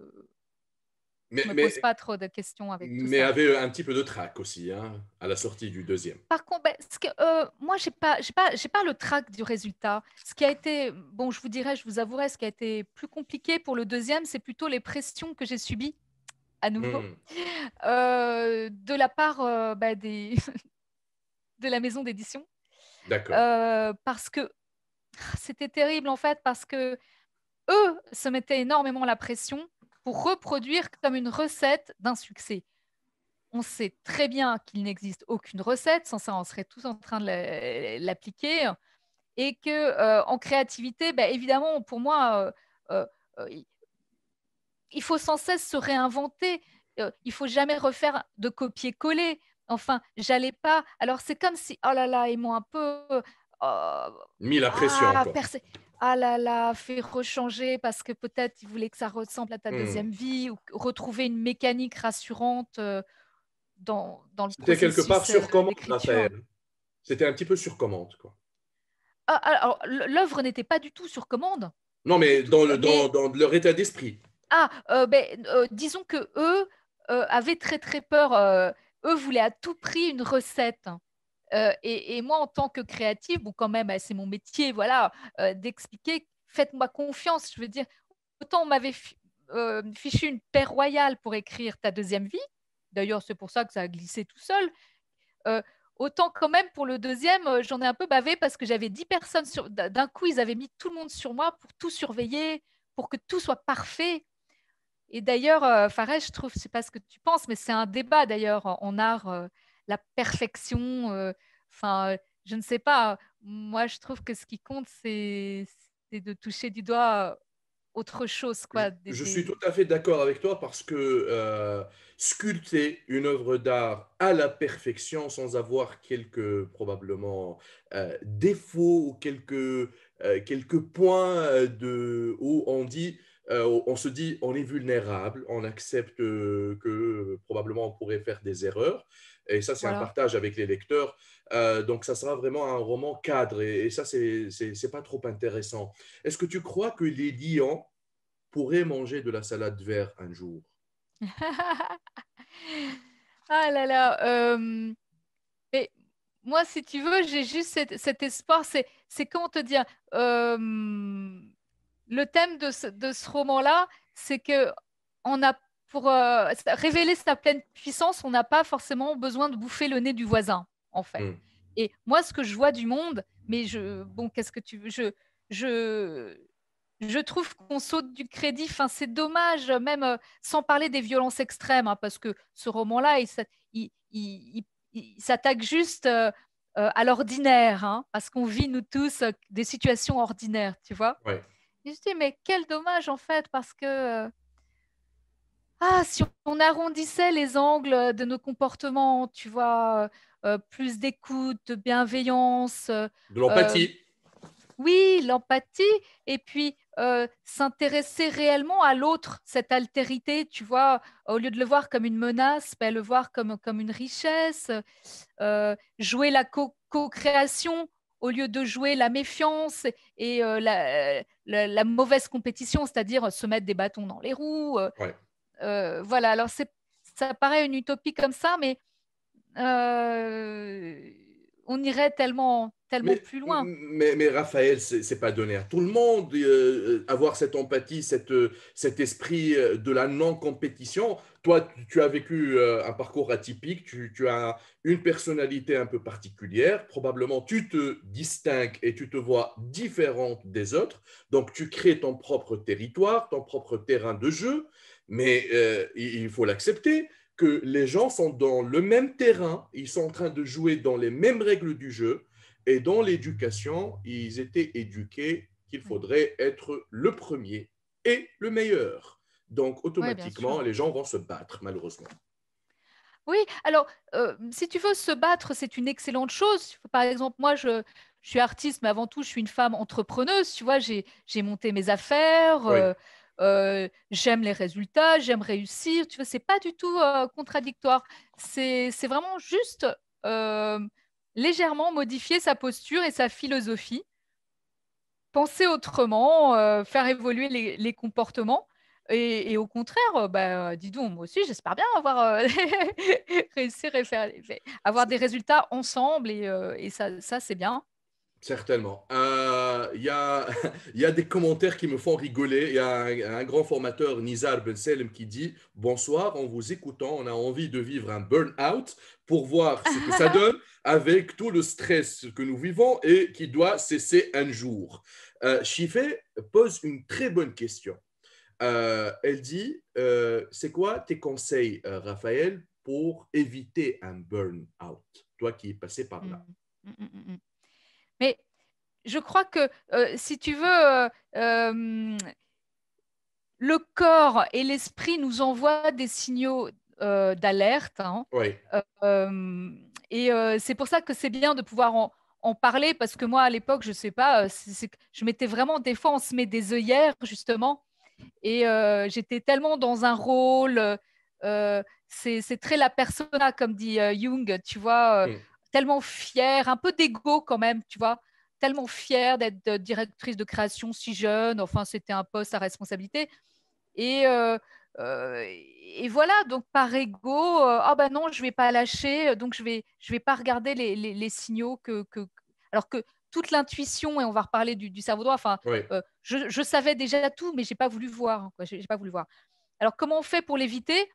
Mais, Je me pose mais, pas trop de questions avec tout mais ça. avait un petit peu de trac aussi, hein, à la sortie du deuxième. Par contre, ben, moi, j'ai pas le trac du résultat. Ce qui a été, bon, je vous dirais, je vous avouerai, ce qui a été plus compliqué pour le deuxième, c'est plutôt les pressions que j'ai subies à nouveau Hmm. de la part de la maison d'édition. D'accord. Parce que c'était terrible en fait, parce que eux se mettaient énormément la pression pour reproduire comme une recette d'un succès. On sait très bien qu'il n'existe aucune recette, sans ça on serait tous en train de l'appliquer, et que en créativité, ben, évidemment pour moi, il faut sans cesse se réinventer. Il faut jamais refaire de copier-coller. Enfin, j'allais pas. Alors c'est comme si, oh là là, ils m'ont un peu, Mis la pression, quoi. ah là là, fait rechanger parce que peut-être ils voulaient que ça ressemble à ta Hmm. deuxième vie ou retrouver une mécanique rassurante dans le C'était quelque part processus sur commande, d'écriture. Raphaël. C'était un petit peu sur commande, quoi. Ah, alors, l'œuvre n'était pas du tout sur commande, Non, du mais tout. Mais dans leur état d'esprit. disons que eux avaient très très peur. Eux voulaient à tout prix une recette. Et moi, en tant que créative, bon, quand même, c'est mon métier, voilà, d'expliquer. Faites-moi confiance. Je veux dire, autant on m'avait fichu une paix royale pour écrire ta deuxième vie. D'ailleurs, c'est pour ça que ça a glissé tout seul. Euh, Autant quand même pour le deuxième, j'en ai un peu bavé parce que j'avais 10 personnes d'un coup, ils avaient mis tout le monde sur moi pour tout surveiller, pour que tout soit parfait. Et d'ailleurs, Fares, je trouve, je ne sais pas ce que tu penses, mais c'est un débat d'ailleurs en art, la perfection. Enfin, je ne sais pas. Moi, je trouve que ce qui compte, c'est de toucher du doigt autre chose, Je, quoi. je suis tout à fait d'accord avec toi parce que sculpter une œuvre d'art à la perfection sans avoir quelques probablement défauts ou quelques points où on se dit on est vulnérable, on accepte que probablement on pourrait faire des erreurs. Et ça, c'est un Voilà. partage avec les lecteurs. Donc, ça sera vraiment un roman cadre. Et ça, c'est pas trop intéressant. Est-ce que tu crois que les lions pourrait manger de la salade verte un jour? Ah là là. Mais moi, si tu veux, j'ai juste cet espoir. C'est comment te dire. euh, le thème de ce roman-là, c'est que on a pour révéler sa pleine puissance, on n'a pas forcément besoin de bouffer le nez du voisin, en fait. Hmm. Et moi, ce que je vois du monde, mais bon, qu'est-ce que tu veux, je, je trouve qu'on saute du crédit. Enfin, c'est dommage, même sans parler des violences extrêmes, hein, parce que ce roman-là, il s'attaque juste à l'ordinaire, hein, parce qu'on vit, nous tous, des situations ordinaires, tu vois. Ouais. Et je dis, mais quel dommage, en fait, parce que si on arrondissait les angles de nos comportements, tu vois, plus d'écoute, de bienveillance, De euh, l'empathie. oui, l'empathie, et puis s'intéresser réellement à l'autre, cette altérité, tu vois, au lieu de le voir comme une menace, ben, le voir comme une richesse, jouer la co-création au lieu de jouer la méfiance et la mauvaise compétition, c'est-à-dire se mettre des bâtons dans les roues. Ouais. Voilà, alors ça paraît une utopie comme ça, mais on irait tellement, tellement Mais, plus loin. mais Raphaël, c'est pas donné à tout le monde avoir cette empathie, cet esprit de la non-compétition. Toi, tu as vécu un parcours atypique, tu as une personnalité un peu particulière. Probablement, tu te distingues et tu te vois différente des autres. Donc, tu crées ton propre territoire, ton propre terrain de jeu. Mais il faut l'accepter que les gens sont dans le même terrain, ils sont en train de jouer dans les mêmes règles du jeu. Et dans l'éducation, ils étaient éduqués qu'il Oui, faudrait être le premier et le meilleur. Donc, ouais, bien sûr. automatiquement, les gens vont se battre, malheureusement. Oui, alors, si tu veux se battre, c'est une excellente chose. Par exemple, moi, je suis artiste, mais avant tout, je suis une femme entrepreneuse. Tu vois, j'ai monté mes affaires, Oui, j'aime les résultats, j'aime réussir. Tu vois, c'est pas du tout contradictoire. C'est vraiment juste euh, légèrement modifier sa posture et sa philosophie, penser autrement, faire évoluer les comportements. Et au contraire, bah, dis donc, moi aussi, j'espère bien avoir réussir et avoir des résultats ensemble. Et ça c'est bien. certainement. Il y a des commentaires qui me font rigoler. Il y a un grand formateur, Nizar Ben Selem, qui dit: Bonsoir, en vous écoutant, on a envie de vivre un burn-out pour voir ce que ça donne avec tout le stress que nous vivons et qui doit cesser un jour. Chifé pose une très bonne question. Elle dit, c'est quoi tes conseils, Raphaël, pour éviter un burn-out, toi qui es passé par Mm, là? mm, mm, mm. Mais je crois que si tu veux, le corps et l'esprit nous envoient des signaux d'alerte, hein. Oui, Euh, et c'est pour ça que c'est bien de pouvoir en parler, parce que moi, à l'époque, je sais pas, je mettais vraiment, des fois, on se met des œillères, justement, et j'étais tellement dans un rôle, c'est très la persona, comme dit Jung, tu vois, mm, tellement fière, un peu d'ego quand même, tu vois, tellement fière d'être directrice de création si jeune, enfin, c'était un poste à responsabilité. Et, et voilà, donc par ego, ah bah non, je vais pas lâcher, donc je vais pas regarder les signaux alors que toute l'intuition, et on va reparler du cerveau droit, enfin, oui. je savais déjà tout, mais j'ai pas voulu voir, hein, quoi, j'ai pas voulu voir. Alors comment on fait pour l'éviter?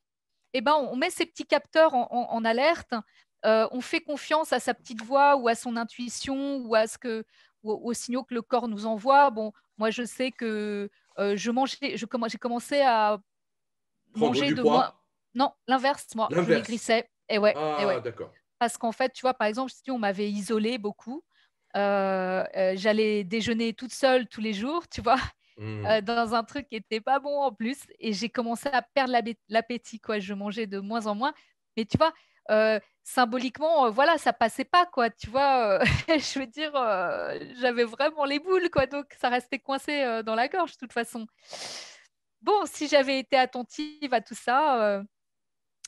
Eh ben, on met ces petits capteurs en alerte, on fait confiance à sa petite voix ou à son intuition ou aux signaux que le corps nous envoie. Bon, moi, je sais que j'ai commencé à Prendre manger du de moins. poids? Non, l'inverse, moi, je L'inverse. maigrissais. Et Ah, ouais. d'accord. Parce qu'en fait, tu vois, par exemple, si on m'avait isolée beaucoup, j'allais déjeuner toute seule tous les jours, tu vois, Hmm. dans un truc qui était pas bon en plus. Et j'ai commencé à perdre l'appétit, quoi. Je mangeais de moins en moins. Mais tu vois, symboliquement, voilà, ça passait pas, quoi. Tu vois, je veux dire, j'avais vraiment les boules, quoi. Donc, ça restait coincé dans la gorge, de toute façon. Bon, si j'avais été attentive à tout ça,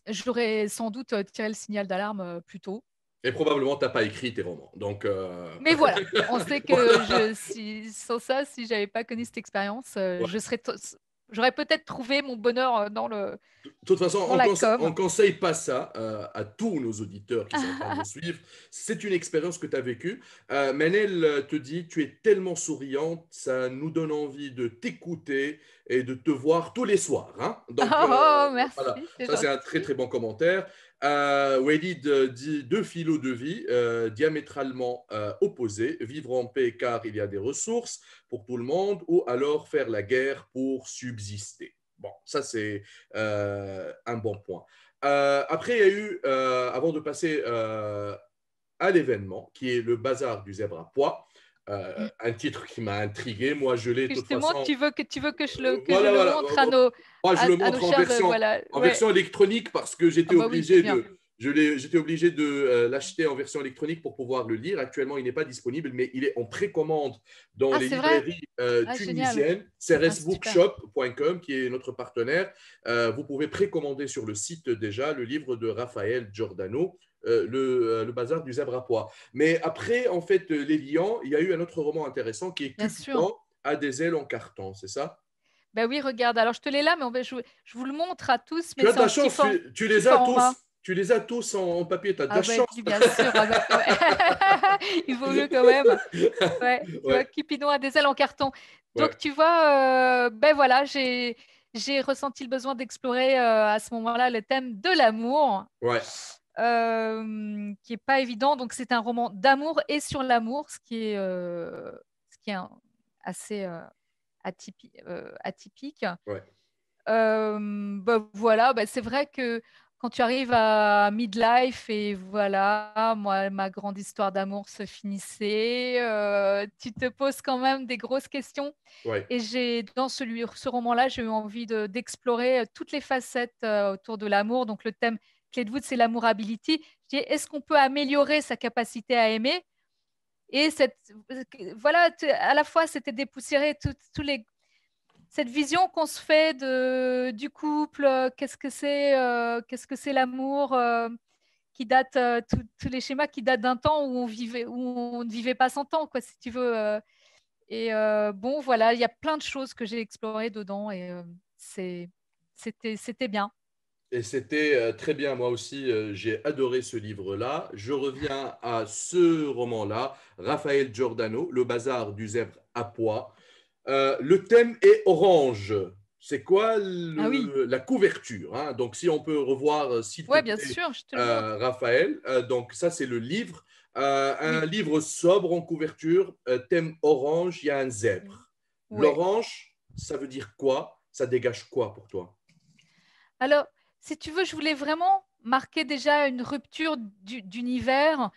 j'aurais sans doute tiré le signal d'alarme plus tôt. Et probablement, tu n'as pas écrit tes romans. Donc, Mais voilà, on sait que voilà. sans ça, si j'avais pas connu cette expérience, Ouais. j'aurais peut-être trouvé mon bonheur De toute façon, dans la on com. conseille pas ça à tous nos auditeurs qui sont en train de nous suivre. C'est une expérience que tu as vécue. Manel te dit, tu es tellement souriante, ça nous donne envie de t'écouter et de te voir tous les soirs, hein. Donc, Oh, voilà, merci, c'est ça c'est un très gentil. très bon commentaire. Walid dit deux philos de vie diamétralement opposés, vivre en paix car il y a des ressources pour tout le monde, ou alors faire la guerre pour subsister. Bon, ça c'est un bon point. Après, il y a eu, avant de passer à l'événement, qui est le bazar du zèbre à pois, Mm. un titre qui m'a intrigué. Moi, je l'ai de toute Justement, façon. tu veux que je Voilà, le voilà. montre Moi, je le à nos montre chers, voilà, en ouais. version électronique parce que Ah bah oui, c'est bien. j'étais obligé de l'acheter en version électronique pour pouvoir le lire. Actuellement, il n'est pas disponible, mais il est en précommande dans Ah, les c'est vrai? librairies Ah, génial. tunisiennes. Ah, c'est super. CRSbookshop.com, qui est notre partenaire. Vous pouvez précommander sur le site déjà le livre de Raphaël Giordano, le bazar du zèbre à pois. Mais après, en fait, Les Lions, il y a eu un autre roman intéressant qui est Bien sûr. Cupidon a des ailes en carton, c'est ça? Ben oui, regarde. Alors, je te l'ai là, mais je vous le montre à tous, mais Tu as de c'est la en chance, tu petit les as format. tous. Tu les as tous en papier, tu as de la Ah ben chance. oui, bien sûr. Ah ben, ouais. Il vaut mieux quand même. Ouais, tu vois, Ouais, Cupidon a des ailes en carton. ouais, Donc, tu vois, ben voilà, j'ai ressenti le besoin d'explorer à ce moment-là le thème de l'amour, ouais. qui est pas évident. Donc, c'est un roman d'amour et sur l'amour, ce qui est assez atypique. Ouais. Bah, voilà, bah, c'est vrai que quand tu arrives à midlife et voilà, moi, ma grande histoire d'amour se finissait, tu te poses quand même des grosses questions. Ouais. Et dans ce roman-là, j'ai eu envie d'explorer toutes les facettes autour de l'amour. Donc, le thème clé de voûte, c'est l'amourability. Je dis, est-ce qu'on peut améliorer sa capacité à aimer? Et voilà, à la fois, c'était dépoussiérer tous les cette vision qu'on se fait du couple, qu'est-ce que c'est l'amour, qui date, tous les schémas qui datent d'un temps où on ne vivait pas 100 ans, quoi, si tu veux. Bon, voilà, il y a plein de choses que j'ai explorées dedans et c'est, c'était bien. Et c'était très bien. Moi aussi, j'ai adoré ce livre-là. Je reviens à ce roman-là, Raphaël Giordano, Le bazar du zèbre à pois. Le thème est orange. C'est quoi Ah oui, la couverture, hein? Donc, si on peut revoir, s'il te ouais, bien plaît, sûr, je te le montre. Raphaël. Donc, ça, c'est le livre. Un Oui, livre sobre en couverture, thème orange, il y a un zèbre. ouais. L'orange, ça veut dire quoi? Ça dégage quoi pour toi? Alors, si tu veux, je voulais vraiment marquer déjà une rupture d'univers.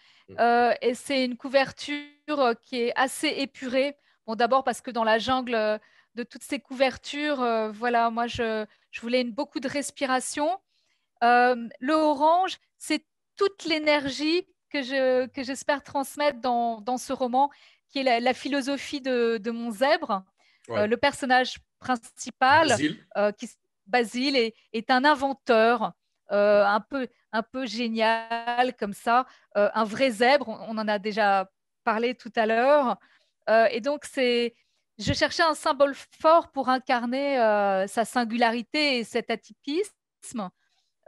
Et c'est une couverture qui est assez épurée. Bon, d'abord parce que dans la jungle de toutes ces couvertures, voilà, moi, je voulais beaucoup de respiration. Le orange, c'est toute l'énergie que j'espère transmettre dans ce roman, qui est la philosophie de mon zèbre. Ouais. Le personnage principal, Basile? qui, Basile, est un inventeur un peu génial comme ça, un vrai zèbre, on en a déjà parlé tout à l'heure. Et donc, je cherchais un symbole fort pour incarner sa singularité et cet atypisme.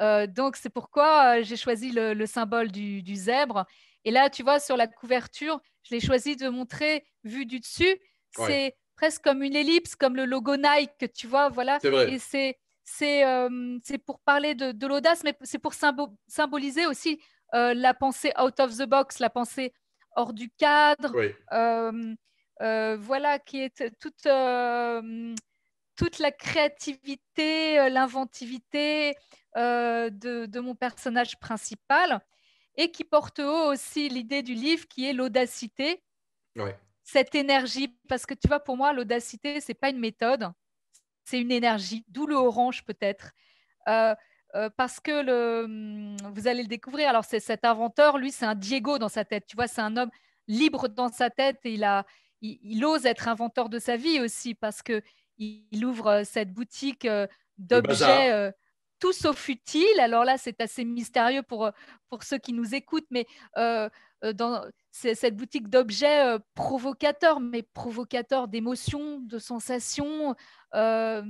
Donc, c'est pourquoi j'ai choisi le symbole du zèbre. Et là, tu vois, sur la couverture, je l'ai choisi de montrer, vu du dessus, Ouais, c'est presque comme une ellipse, comme le logo Nike, que tu vois, voilà. c'est vrai. Et c'est pour parler de l'audace, mais c'est pour symboliser aussi la pensée out of the box, la pensée hors du cadre, Oui, voilà, qui est toute toute la créativité, l'inventivité de mon personnage principal et qui porte haut aussi l'idée du livre qui est l'audacité, Ouais. cette énergie. Parce que tu vois, pour moi, l'audacité, c'est pas une méthode, c'est une énergie, d'où le orange peut-être. Euh, parce que vous allez le découvrir. Alors, c'est cet inventeur, lui, c'est un Diego dans sa tête. Tu vois, c'est un homme libre dans sa tête et il ose être inventeur de sa vie aussi parce que il ouvre cette boutique Le d'objets bazar. tout sauf utiles. Alors là, c'est assez mystérieux pour ceux qui nous écoutent, mais c'est cette boutique d'objets provocateurs, mais provocateurs d'émotions, de sensations, euh,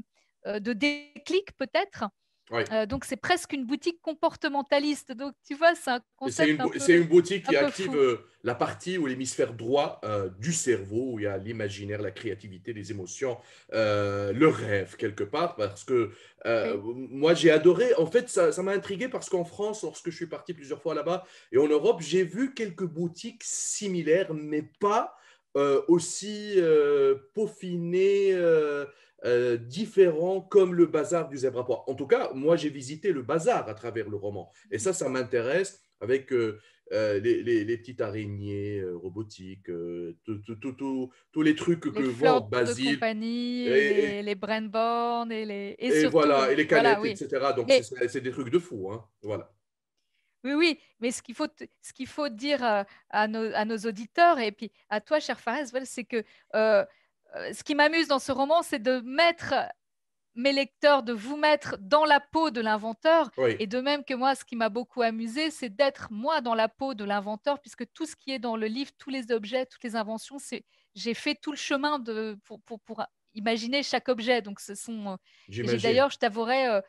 de déclics peut-être. Oui. Donc, c'est presque une boutique comportementaliste. Donc, tu vois, c'est un Et concept c'est une boutique un qui peu active fou. la partie ou l'hémisphère droit du cerveau, où il y a l'imaginaire, la créativité, les émotions, le rêve quelque part. Parce que Oui. moi, j'ai adoré. En fait, ça m'a intrigué parce qu'en France, lorsque je suis parti plusieurs fois là-bas, et en Europe, j'ai vu quelques boutiques similaires, mais pas aussi peaufinées. Différents comme le bazar du zèbre à pois. En tout cas, moi, j'ai visité le bazar à travers le roman. Et ça m'intéresse avec les petites araignées robotiques, tous les trucs que Les vend fleurs de Basile, compagnie et et, les Brainborn et et surtout, voilà, et les voilà, canettes, oui. etc. Donc, Mais c'est des trucs de fou. Hein. Voilà. oui, oui, mais ce qu'il faut dire à nos auditeurs et puis à toi, cher Fares, voilà, c'est que ce qui m'amuse dans ce roman, c'est de mettre mes lecteurs, de vous mettre dans la peau de l'inventeur. Oui, Et de même que moi, ce qui m'a beaucoup amusé, c'est d'être moi dans la peau de l'inventeur, puisque tout ce qui est dans le livre, tous les objets, toutes les inventions, j'ai fait tout le chemin pour imaginer chaque objet. Donc, et j'ai j'imagine. d'ailleurs, je t'avouerai,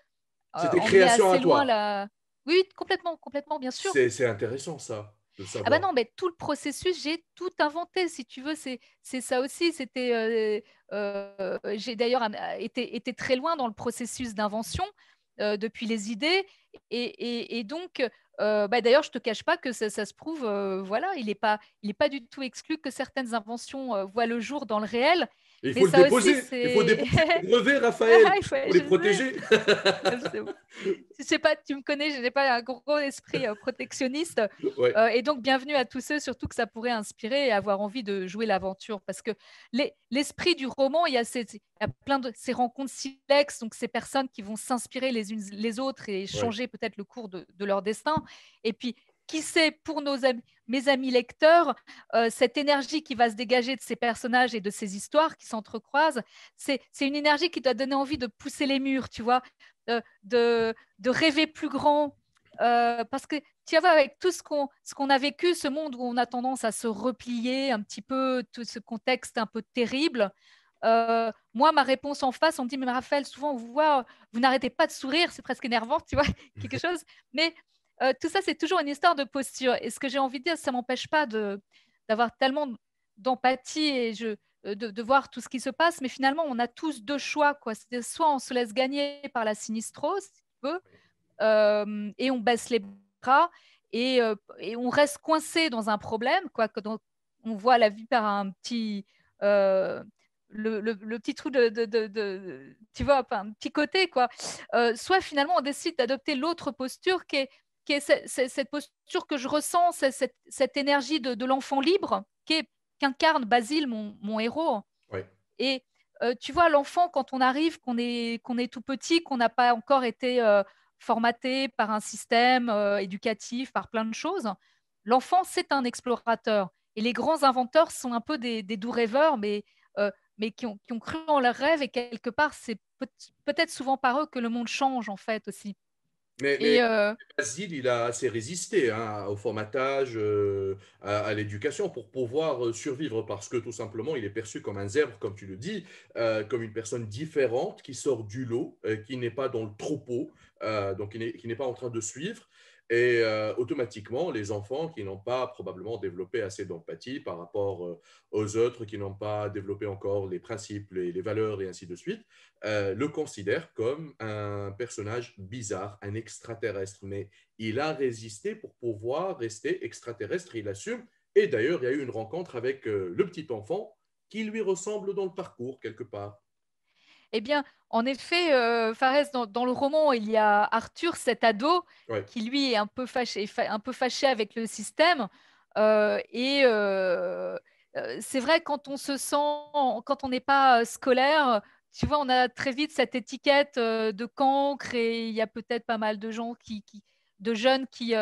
C'était emmené création à assez loin toi. la. Oui, complètement, complètement, bien sûr. C'est intéressant, ça, de Ah bah savoir. non, mais tout le processus, j'ai tout inventé, si tu veux, c'est ça aussi. J'ai d'ailleurs été très loin dans le processus d'invention depuis les idées. Et donc, bah d'ailleurs, je te cache pas que ça se prouve, voilà, il est pas du tout exclu que certaines inventions voient le jour dans le réel. Et il Mais faut le ça aussi, déposer. Il faut c'est. déposer tes brevets, Ah, Raphaël, pour je les sais. protéger. Je sais pas, tu me connais, je n'ai pas un gros esprit protectionniste. Ouais. Et donc, bienvenue à tous ceux, surtout que ça pourrait inspirer et avoir envie de jouer l'aventure. Parce que l'esprit du roman, il y a plein de ces rencontres silex, donc ces personnes qui vont s'inspirer les unes les autres et Ouais. changer peut-être le cours de leur destin. Et puis, qui sait, pour mes amis lecteurs, cette énergie qui va se dégager de ces personnages et de ces histoires qui s'entrecroisent, c'est une énergie qui doit donner envie de pousser les murs, tu vois, de rêver plus grand. Parce que tu vois, avec tout ce qu'on a vécu, ce monde où on a tendance à se replier un petit peu, tout ce contexte un peu terrible, moi, ma réponse en face, on me dit, mais Raphaël, souvent on vous voit, vous n'arrêtez pas de sourire, c'est presque énervant, tu vois, quelque chose. Mais tout ça, c'est toujours une histoire de posture. Et ce que j'ai envie de dire, ça m'empêche pas d'avoir tellement d'empathie et de voir tout ce qui se passe. Mais finalement, on a tous deux choix, quoi. C'est soit on se laisse gagner par la sinistrose, si tu veux, et on baisse les bras et on reste coincé dans un problème, quoi, on voit la vie par un petit, euh, le petit trou tu vois, enfin, un petit côté, quoi. Soit finalement on décide d'adopter l'autre posture qui est cette posture que je ressens, cette énergie de l'enfant libre qu'incarne Basile, mon héros. Ouais. Et tu vois, l'enfant, quand on arrive, qu'on est tout petit, qu'on n'a pas encore été formaté par un système éducatif, par plein de choses, l'enfant, c'est un explorateur. Et les grands inventeurs sont un peu des doux rêveurs, mais qui ont cru en leurs rêves. Et quelque part, c'est peut-être souvent par eux que le monde change, en fait, aussi. Mais Et Basile, il a assez résisté hein, au formatage, à l'éducation pour pouvoir survivre parce que tout simplement, il est perçu comme un zèbre, comme tu le dis, comme une personne différente qui sort du lot, qui n'est pas dans le troupeau, donc qui n'est pas en train de suivre. Et automatiquement, les enfants qui n'ont pas probablement développé assez d'empathie par rapport aux autres, qui n'ont pas développé encore les principes, les valeurs et ainsi de suite, le considère comme un personnage bizarre, un extraterrestre. Mais il a résisté pour pouvoir rester extraterrestre, il assume. Et d'ailleurs, il y a eu une rencontre avec le petit enfant qui lui ressemble dans le parcours quelque part. Eh bien, en effet, Fares, dans le roman, il y a Arthur, cet ado, Ouais, qui lui est un peu fâché avec le système. Et c'est vrai, quand on se sent, quand on n'est pas scolaire, tu vois, on a très vite cette étiquette de cancre, et il y a peut-être pas mal de gens de jeunes qui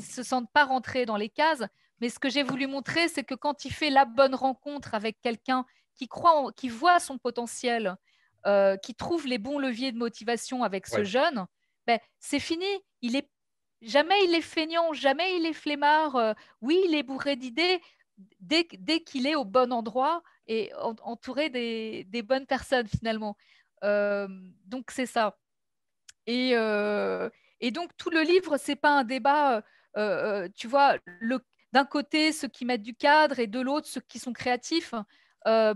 se sentent pas rentrés dans les cases. Mais ce que j'ai voulu montrer, c'est que quand il fait la bonne rencontre avec quelqu'un qui voit son potentiel, qui trouve les bons leviers de motivation avec ce ouais, jeune, ben, c'est fini. Jamais il est feignant, jamais il est flemmard. Oui, il est bourré d'idées dès qu'il est au bon endroit et entouré des bonnes personnes finalement. Euh, donc c'est ça. Et, euh, et donc tout le livre, c'est pas un débat. Tu vois, d'un côté ceux qui mettent du cadre et de l'autre ceux qui sont créatifs.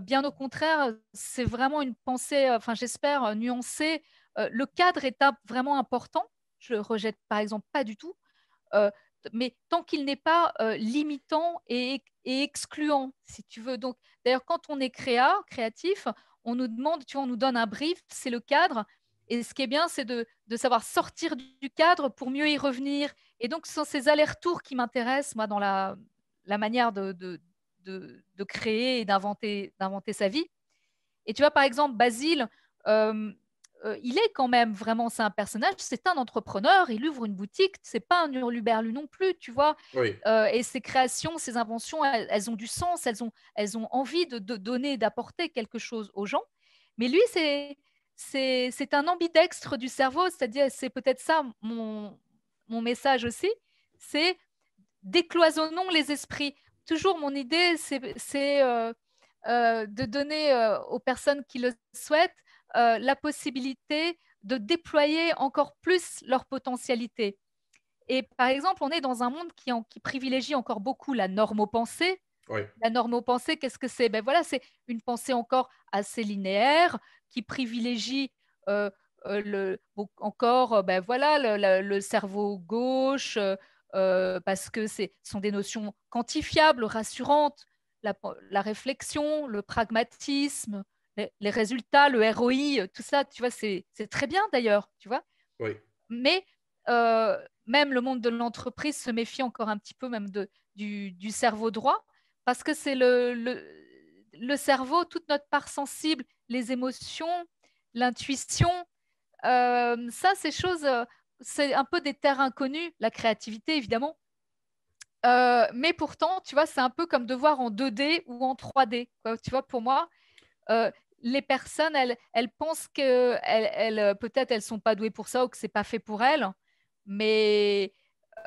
Bien au contraire, c'est vraiment une pensée, enfin j'espère, nuancée. Le cadre est vraiment important. Je le rejette par exemple pas du tout. Euh, mais tant qu'il n'est pas limitant et excluant, si tu veux. Donc, d'ailleurs, quand on est créatif, on nous demande, tu vois, on nous donne un brief, c'est le cadre. Et ce qui est bien, c'est de savoir sortir du cadre pour mieux y revenir. Et donc, ce sont ces allers-retours qui m'intéressent, moi, dans la manière de créer et d'inventer sa vie. Et tu vois, par exemple, Basile, euh, il est quand même vraiment, c'est un personnage, c'est un entrepreneur, il ouvre une boutique, c'est pas un hurluberlu non plus, tu vois. oui, Et ses créations, ses inventions, elles ont du sens, elles ont envie de donner, d'apporter quelque chose aux gens. Mais lui, c'est un ambidextre du cerveau, c'est-à-dire, c'est peut-être ça mon message aussi, c'est décloisonnons les esprits. Toujours mon idée, c'est de donner aux personnes qui le souhaitent la possibilité de déployer encore plus leur potentialité. Et par exemple, on est dans un monde qui privilégie encore beaucoup la normopensée. oui, La normopensée, qu'est-ce que c'est? Ben voilà, c'est une pensée encore assez linéaire qui privilégie encore ben voilà, le cerveau gauche parce que ce sont des notions quantifiables, rassurantes, la réflexion, le pragmatisme, les résultats, le ROI, tout ça, tu vois, c'est très bien d'ailleurs, tu vois. oui. Mais même le monde de l'entreprise se méfie encore un petit peu même du cerveau droit, parce que c'est le cerveau, toute notre part sensible, les émotions, l'intuition, ça, ces choses, c'est un peu des terres inconnues, la créativité, évidemment. Mais pourtant, tu vois, c'est un peu comme de voir en 2D ou en 3D, quoi. Tu vois, pour moi, euh, les personnes, elles pensent que peut-être elles sont pas douées pour ça ou que c'est pas fait pour elles, mais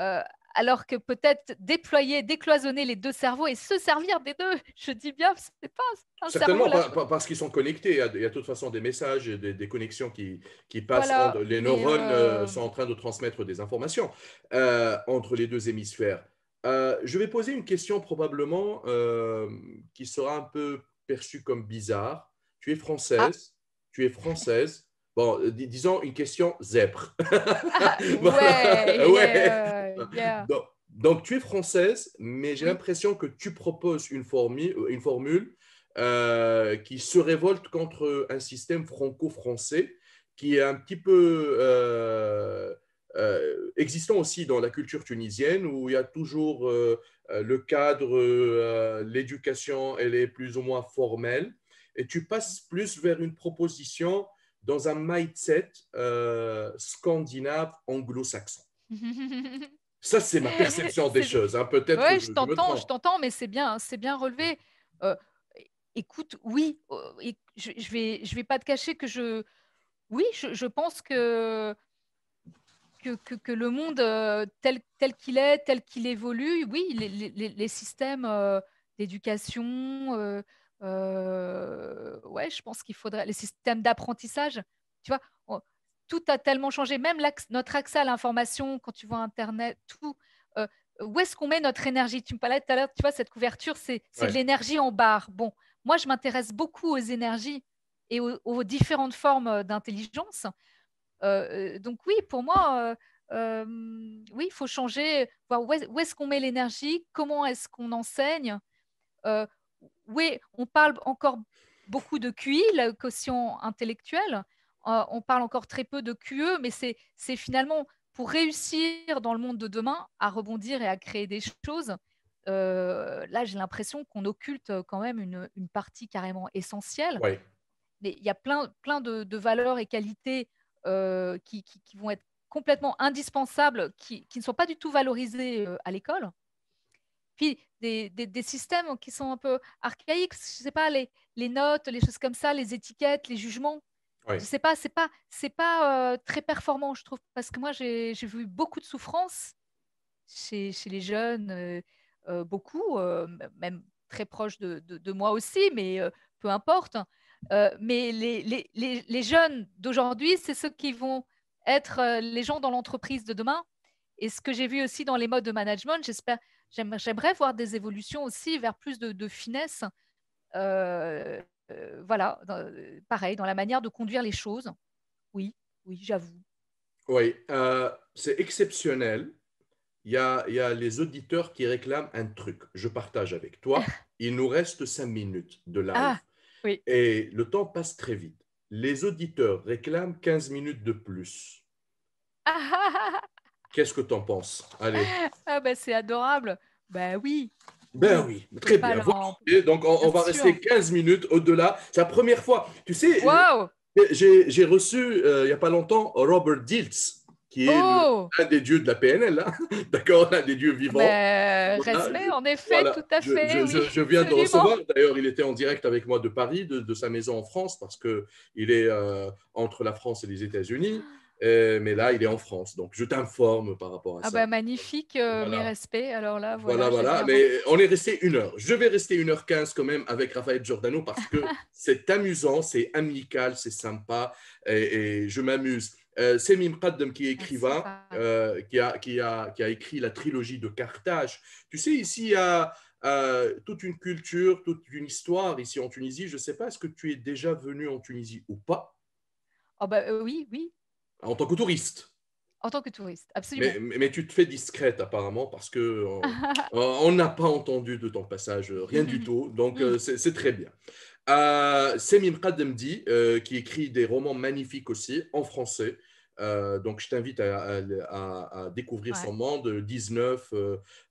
euh, alors que peut-être déployer, décloisonner les deux cerveaux et se servir des deux, je dis bien, c'est pas un cerveau Certainement, là. parce qu'ils sont connectés. Il y a de toute façon des messages, des connexions qui passent. Voilà, Les mais neurones sont en train de transmettre des informations entre les deux hémisphères. Je vais poser une question probablement qui sera un peu perçue comme bizarre. Tu es ah, française. Tu es française. Bon, disons une question zèbre. ouais, Ouais. yeah. Donc, tu es française, mais j'ai Oui. l'impression que tu proposes une formule qui se révolte contre un système franco-français qui est un petit peu existant aussi dans la culture tunisienne, où il y a toujours le cadre, l'éducation, elle est plus ou moins formelle, et tu passes plus vers une proposition dans un mindset scandinave anglo-saxon. Ça, c'est ma perception des C'est- choses, hein. Peut-être que Ouais, je me je trompe. t'entends, mais c'est bien relevé. Euh, écoute, oui, je vais pas te cacher que oui, je pense que le monde tel qu'il est, tel qu'il évolue, oui, les systèmes d'éducation, ouais, je pense qu'il faudrait, les systèmes d'apprentissage, tu vois, tout a tellement changé, même notre accès à l'information, quand tu vois Internet, tout. euh, Où est-ce qu'on met notre énergie? Tu me parlais tout à l'heure, tu vois, cette couverture, c'est de Ouais. l'énergie en barre. Bon, moi, je m'intéresse beaucoup aux énergies et aux différentes formes d'intelligence. Donc oui, pour moi, oui, il faut changer, voir où est-ce qu'on met l'énergie, comment est-ce qu'on enseigne. Euh, oui, on parle encore. beaucoup de QI, le quotient intellectuel. On parle encore très peu de QE, mais c'est finalement pour réussir dans le monde de demain à rebondir et à créer des choses. Là, j'ai l'impression qu'on occulte quand même une partie carrément essentielle. Oui, Mais il y a plein de valeurs et qualités qui vont être complètement indispensables, qui ne sont pas du tout valorisées à l'école. Puis des systèmes qui sont un peu archaïques, je sais pas, les notes, les choses comme ça, les étiquettes, les jugements. oui, Je sais pas, c'est pas très performant, je trouve, parce que moi j'ai vu beaucoup de souffrance chez les jeunes, beaucoup, même très proches de moi aussi, mais peu importe. Mais les jeunes d'aujourd'hui, c'est ceux qui vont être les gens dans l'entreprise de demain. Et ce que j'ai vu aussi dans les modes de management, j'aimerais voir des évolutions aussi vers plus de finesse. Euh, voilà, pareil, dans la manière de conduire les choses. Oui, oui, j'avoue. oui. C'est exceptionnel. Il y a les auditeurs qui réclament un truc. Je partage avec toi. Il nous reste 5 minutes de live. Ah, oui. Et le temps passe très vite. Les auditeurs réclament 15 minutes de plus. Qu'est-ce que tu en penses? Allez. Ah, bah, c'est adorable. Bah oui, Ben oui, oui, on peut très pas bien. Voilà. leur... Et donc, on Bien va rester sûr. 15 minutes au-delà. C'est la première fois. Tu sais, Waouh! j'ai reçu il n'y a pas longtemps Robert Dilts, qui est Oh! un des dieux de la PNL, hein. D'accord, l'un des dieux vivants. Ben, Voilà, respect, en effet, voilà. tout à fait, oui, Je viens de absolument. recevoir. D'ailleurs, il était en direct avec moi de Paris, de sa maison en France, parce qu'il est entre la France et les États-Unis. Mais là, il est en France. Donc, je t'informe par rapport à Ah ça. ben magnifique, mes Voilà. respects. Alors là, Voilà, voilà, j'ai voilà. bien Mais reçu. on est resté 1 heure. Je vais rester 1h15 quand même avec Raphaël Giordano parce que c'est amusant, c'est amical, c'est sympa et je m'amuse. C'est Mim Qaddam qui est Merci, écrivain, Raph. qui a écrit la trilogie de Carthage. Tu sais, ici, il y a toute une culture, toute une histoire ici en Tunisie. Je ne sais pas, est-ce que tu es déjà venu en Tunisie ou pas Oh ben oui, oui, en tant que touriste? en tant que touriste, Mais, absolument. mais tu te fais discrète apparemment parce que on n'a pas entendu de ton passage, rien du tout. Donc c'est très bien. Semim Kademdi, qui écrit des romans magnifiques aussi en français. Donc je t'invite à découvrir son Ouais. monde, 19,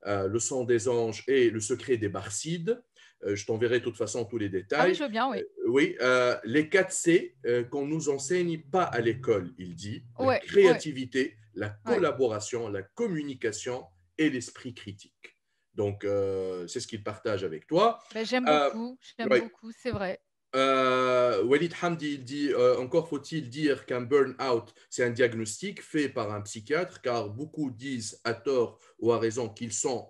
Le sang des anges et Le secret des Barcides. Je t'enverrai de toute façon tous les Ah oui, détails. je veux bien, oui. Oui, les 4 C qu'on nous enseigne pas à l'école, il dit, la Ouais, ouais, créativité, la ouais. collaboration, la communication et l'esprit critique. Donc, c'est ce qu'il partage avec toi. Ben, Euh, j'aime ouais. beaucoup, c'est vrai. Walid Hamdi, il dit encore faut-il dire qu'un burn-out, c'est un diagnostic fait par un psychiatre, car beaucoup disent à tort ou à raison qu'ils sont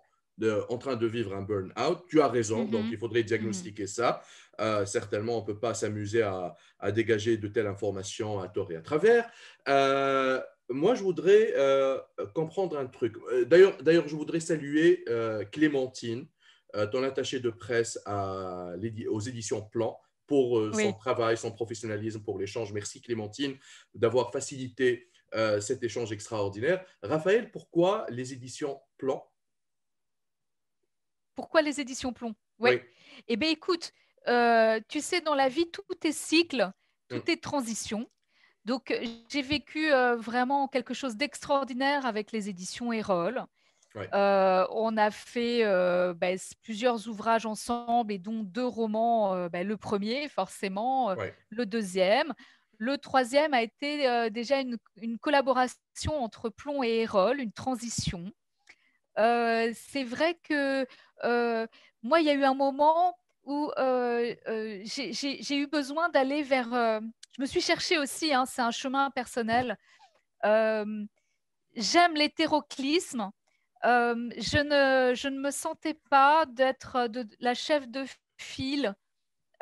en train de vivre un burn-out. Tu as raison, donc Mhm, il faudrait mhm. diagnostiquer ça. Certainement, on ne peut pas s'amuser à dégager de telles informations à tort et à travers. Moi, je voudrais comprendre un truc. D'ailleurs, je voudrais saluer Clémentine, ton attachée de presse aux éditions Plan pour son Oui. travail, son professionnalisme, pour l'échange. Merci Clémentine d'avoir facilité cet échange extraordinaire. Raphaël, pourquoi les éditions Plan? Pourquoi les éditions Plomb? Ouais. Oui. Eh bien, écoute, tu sais, dans la vie, tout est cycle, tout Mm. est transition. Donc, j'ai vécu vraiment quelque chose d'extraordinaire avec les éditions Erol. Ouais. On a fait plusieurs ouvrages ensemble et dont deux romans. Le premier, forcément, Ouais. le deuxième. Le troisième a été déjà une collaboration entre Plomb et Erol, une transition. C'est vrai que moi, il y a eu un moment où j'ai eu besoin d'aller vers... je me suis cherchée aussi, hein, c'est un chemin personnel. Euh, J'aime l'hétéroclisme. Je ne me sentais pas d'être la chef de file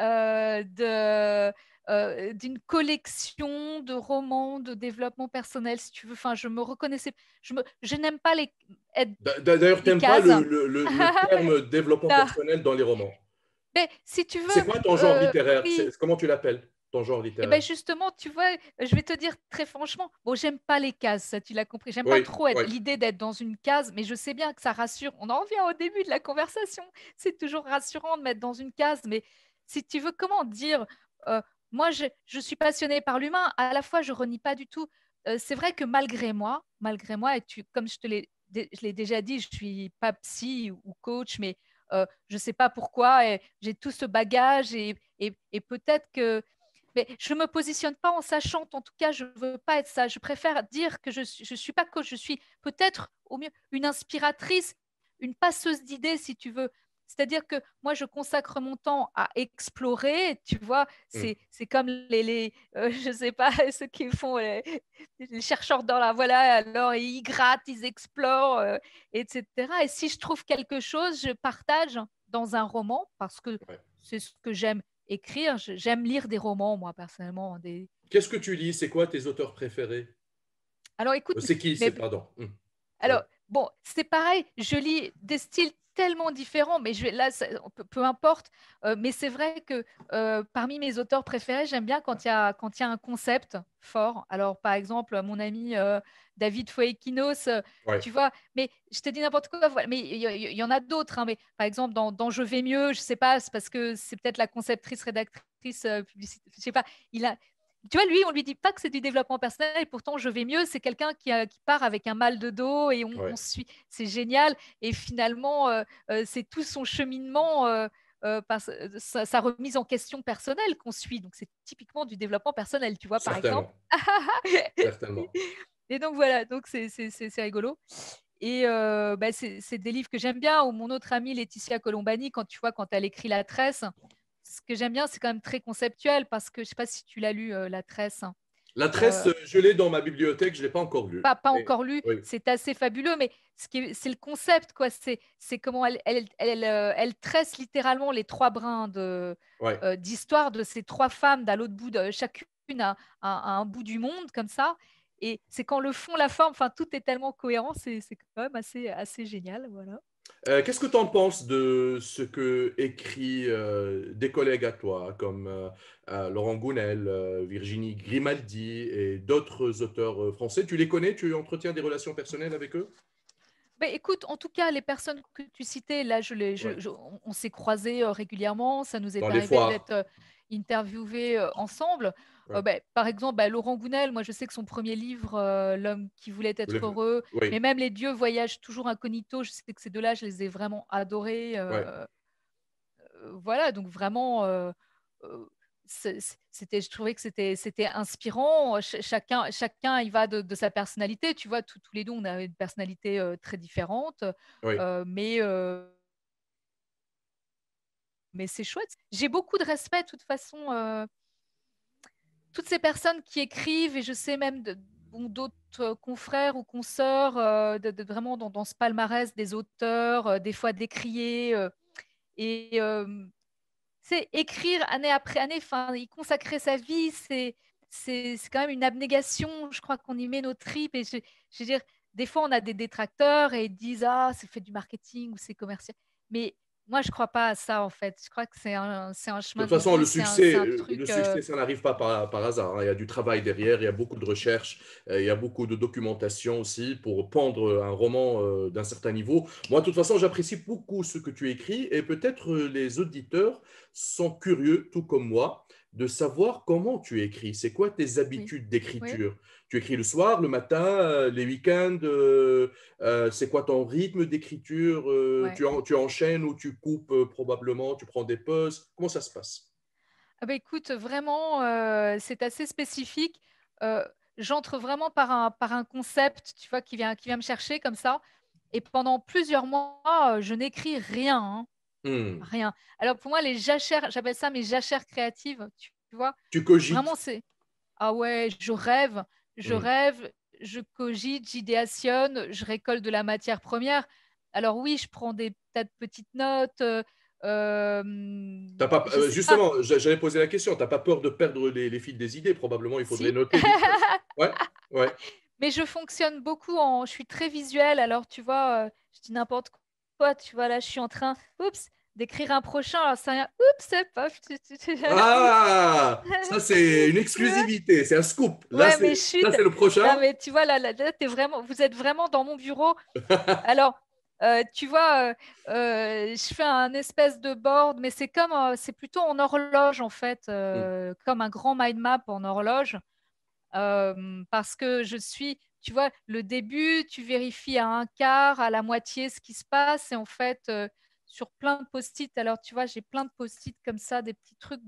euh, de, d'une collection de romans de développement personnel, si tu veux. Enfin, je me reconnaissais. Je n'aime pas être D'ailleurs, tu les n'aimes pas cases. le terme développement Non. personnel dans les romans. Mais si tu C'est veux, quoi ton genre littéraire? oui. Comment tu l'appelles, ton genre Et littéraire? ben justement, tu vois, je vais te dire très franchement, bon, j'aime pas les cases, ça tu l'as compris. J'aime pas Oui, trop oui. l'idée d'être dans une case, mais je sais bien que ça rassure. On en revient au début de la conversation. C'est toujours rassurant de mettre dans une case, mais si tu veux, comment dire, moi, je suis passionnée par l'humain. À la fois, je renie pas du tout. C'est vrai que malgré moi, et comme je l'ai déjà dit, je suis pas psy ou coach, mais je sais pas pourquoi. Et j'ai tout ce bagage et peut-être que. Mais je me positionne pas en sachant. En tout cas, je veux pas être ça. Je préfère dire que je suis pas coach. Je suis peut-être au mieux une inspiratrice, une passeuse d'idées, si tu veux. C'est-à-dire que moi, je consacre mon temps à explorer, tu vois, Hmm. c'est comme je sais pas, ceux qui font les chercheurs dans la, voilà, alors ils grattent, ils explorent, etc. Et si je trouve quelque chose, je partage dans un roman parce que Ouais. c'est ce que j'aime écrire. J'aime lire des romans, moi, personnellement. Qu'est-ce que tu lis? C'est quoi tes auteurs préférés? Alors écoute, C'est qui? mais Pardon. Ouais. alors, bon, c'est pareil, je lis des styles tellement différents, mais là, peu importe. Mais c'est vrai que parmi mes auteurs préférés, j'aime bien quand il y a un concept fort. Alors, par exemple, mon ami David Foekinos, Ouais. tu vois, mais je te dis n'importe quoi, voilà, mais il y en a d'autres, hein, mais par exemple, dans Je vais mieux, je sais pas, c'est parce que c'est peut-être la conceptrice, rédactrice, publicité, je sais pas, tu vois, lui, on lui dit pas que c'est du développement personnel, et pourtant, je vais mieux. C'est quelqu'un qui part avec un mal de dos et on Ouais. suit. C'est génial. Et finalement, c'est tout son cheminement, sa remise en question personnelle qu'on suit. Donc, c'est typiquement du développement personnel, tu vois, par exemple. Certainement. Certainement. Et donc, voilà, donc c'est rigolo. Et bah, c'est des livres que j'aime bien. Ou mon autre amie Laetitia Colombani, quand tu vois, quand elle écrit La Tresse, ce que j'aime bien, c'est quand même très conceptuel parce que je ne sais pas si tu l'as lu, La Tresse. La tresse, Euh, je l'ai dans ma bibliothèque, je ne l'ai pas encore lue. pas Mais- encore lu, oui, c'est assez fabuleux, mais c'est le concept, quoi. C'est comment elle tresse littéralement les trois brins ouais. d'histoire de ces trois femmes d'à l'autre bout, chacune à un bout du monde, comme ça. Et c'est quand le fond, la forme, enfin, tout est tellement cohérent, c'est quand même assez génial, voilà. Qu'est-ce que tu en penses de ce que écrit des collègues à toi, comme Laurent Gounel, Virginie Grimaldi et d'autres auteurs français? Tu les connais? Tu entretiens des relations personnelles avec eux? Ben, écoute, en tout cas, les personnes que tu citais, là, Ouais. on s'est croisés régulièrement. Ça nous est Dans les arrivé foires. d'être interviewés ensemble. Ouais. Ben, par exemple, ben, Laurent Gounel, moi, je sais que son premier livre, L'homme qui voulait Vous être l'avez- heureux, Oui, mais même Les dieux voyagent toujours incognito, je sais que ces deux-là, je les ai vraiment adorés. ouais, Voilà, donc vraiment, euh, je trouvais que c'était inspirant. Chacun il va de sa personnalité. Tu vois, tous les deux, on a une personnalité très différente, oui. euh, mais, euh, mais c'est chouette. J'ai beaucoup de respect, de toute façon, toutes ces personnes qui écrivent, et je sais même bon, d'autres confrères ou consoeurs, vraiment dans ce palmarès des auteurs, des fois décriés. Et c'est écrire année après année, enfin, y consacrer sa vie, c'est quand même une abnégation. Je crois qu'on y met nos tripes. Et je veux dire, des fois, on a des détracteurs et ils disent, ah, c'est fait du marketing ou c'est commercial. Mais moi, je crois pas à ça, en fait. Je crois que c'est un De chemin toute de façon, vie, c'est un le truc. succès, ça n'arrive pas par hasard, hein. Il y a du travail derrière, il y a beaucoup de recherches, il y a beaucoup de documentation aussi pour pondre un roman d'un certain niveau. Moi, de toute façon, j'apprécie beaucoup ce que tu écris et peut-être les auditeurs sont curieux, tout comme moi, de savoir comment tu écris. C'est quoi tes Oui, habitudes oui, d'écriture? Tu écris le soir, le matin, les week-ends, c'est quoi ton rythme d'écriture? ouais. Tu enchaînes ou tu coupes probablement, tu prends des pauses? Comment ça se passe? Ah bah, écoute, vraiment, c'est assez spécifique. Euh, J'entre vraiment par un concept, tu vois, qui vient me chercher comme ça. Et pendant plusieurs mois, je n'écris rien, hein. Hmm. Rien. Alors pour moi, les jachères, j'appelle ça mes jachères créatives, tu vois. Tu Vraiment, cogites. c'est, ah ouais, je Hmm. rêve, je cogite, j'idéationne, je récolte de la matière première. Alors oui, je prends des tas de petites notes, euh, je sais pas. Justement, j'allais poser la question. T'as pas peur de perdre les fils des idées? Probablement, il faudrait Si. noter des choses. Ouais, ouais. Mais je fonctionne beaucoup je suis très visuelle, alors tu vois, je dis n'importe quoi, tu vois, là, je suis en train, oups, d'écrire un prochain, alors c'est rien, oups, c'est pas, Ah, ça c'est une exclusivité, c'est un scoop. ouais, mais chut, Là, c'est le non, prochain. mais tu vois, là, t'es vraiment, vous êtes vraiment dans mon bureau. Alors, Tu vois, je fais un espèce de board, mais c'est plutôt en horloge en fait, Mm. comme un grand mind map en horloge, parce que tu vois, le début, tu vérifies à un quart, à la moitié ce qui se passe, et en fait, sur plein de post-it. Alors, tu vois, j'ai plein de post-it comme ça, des petits trucs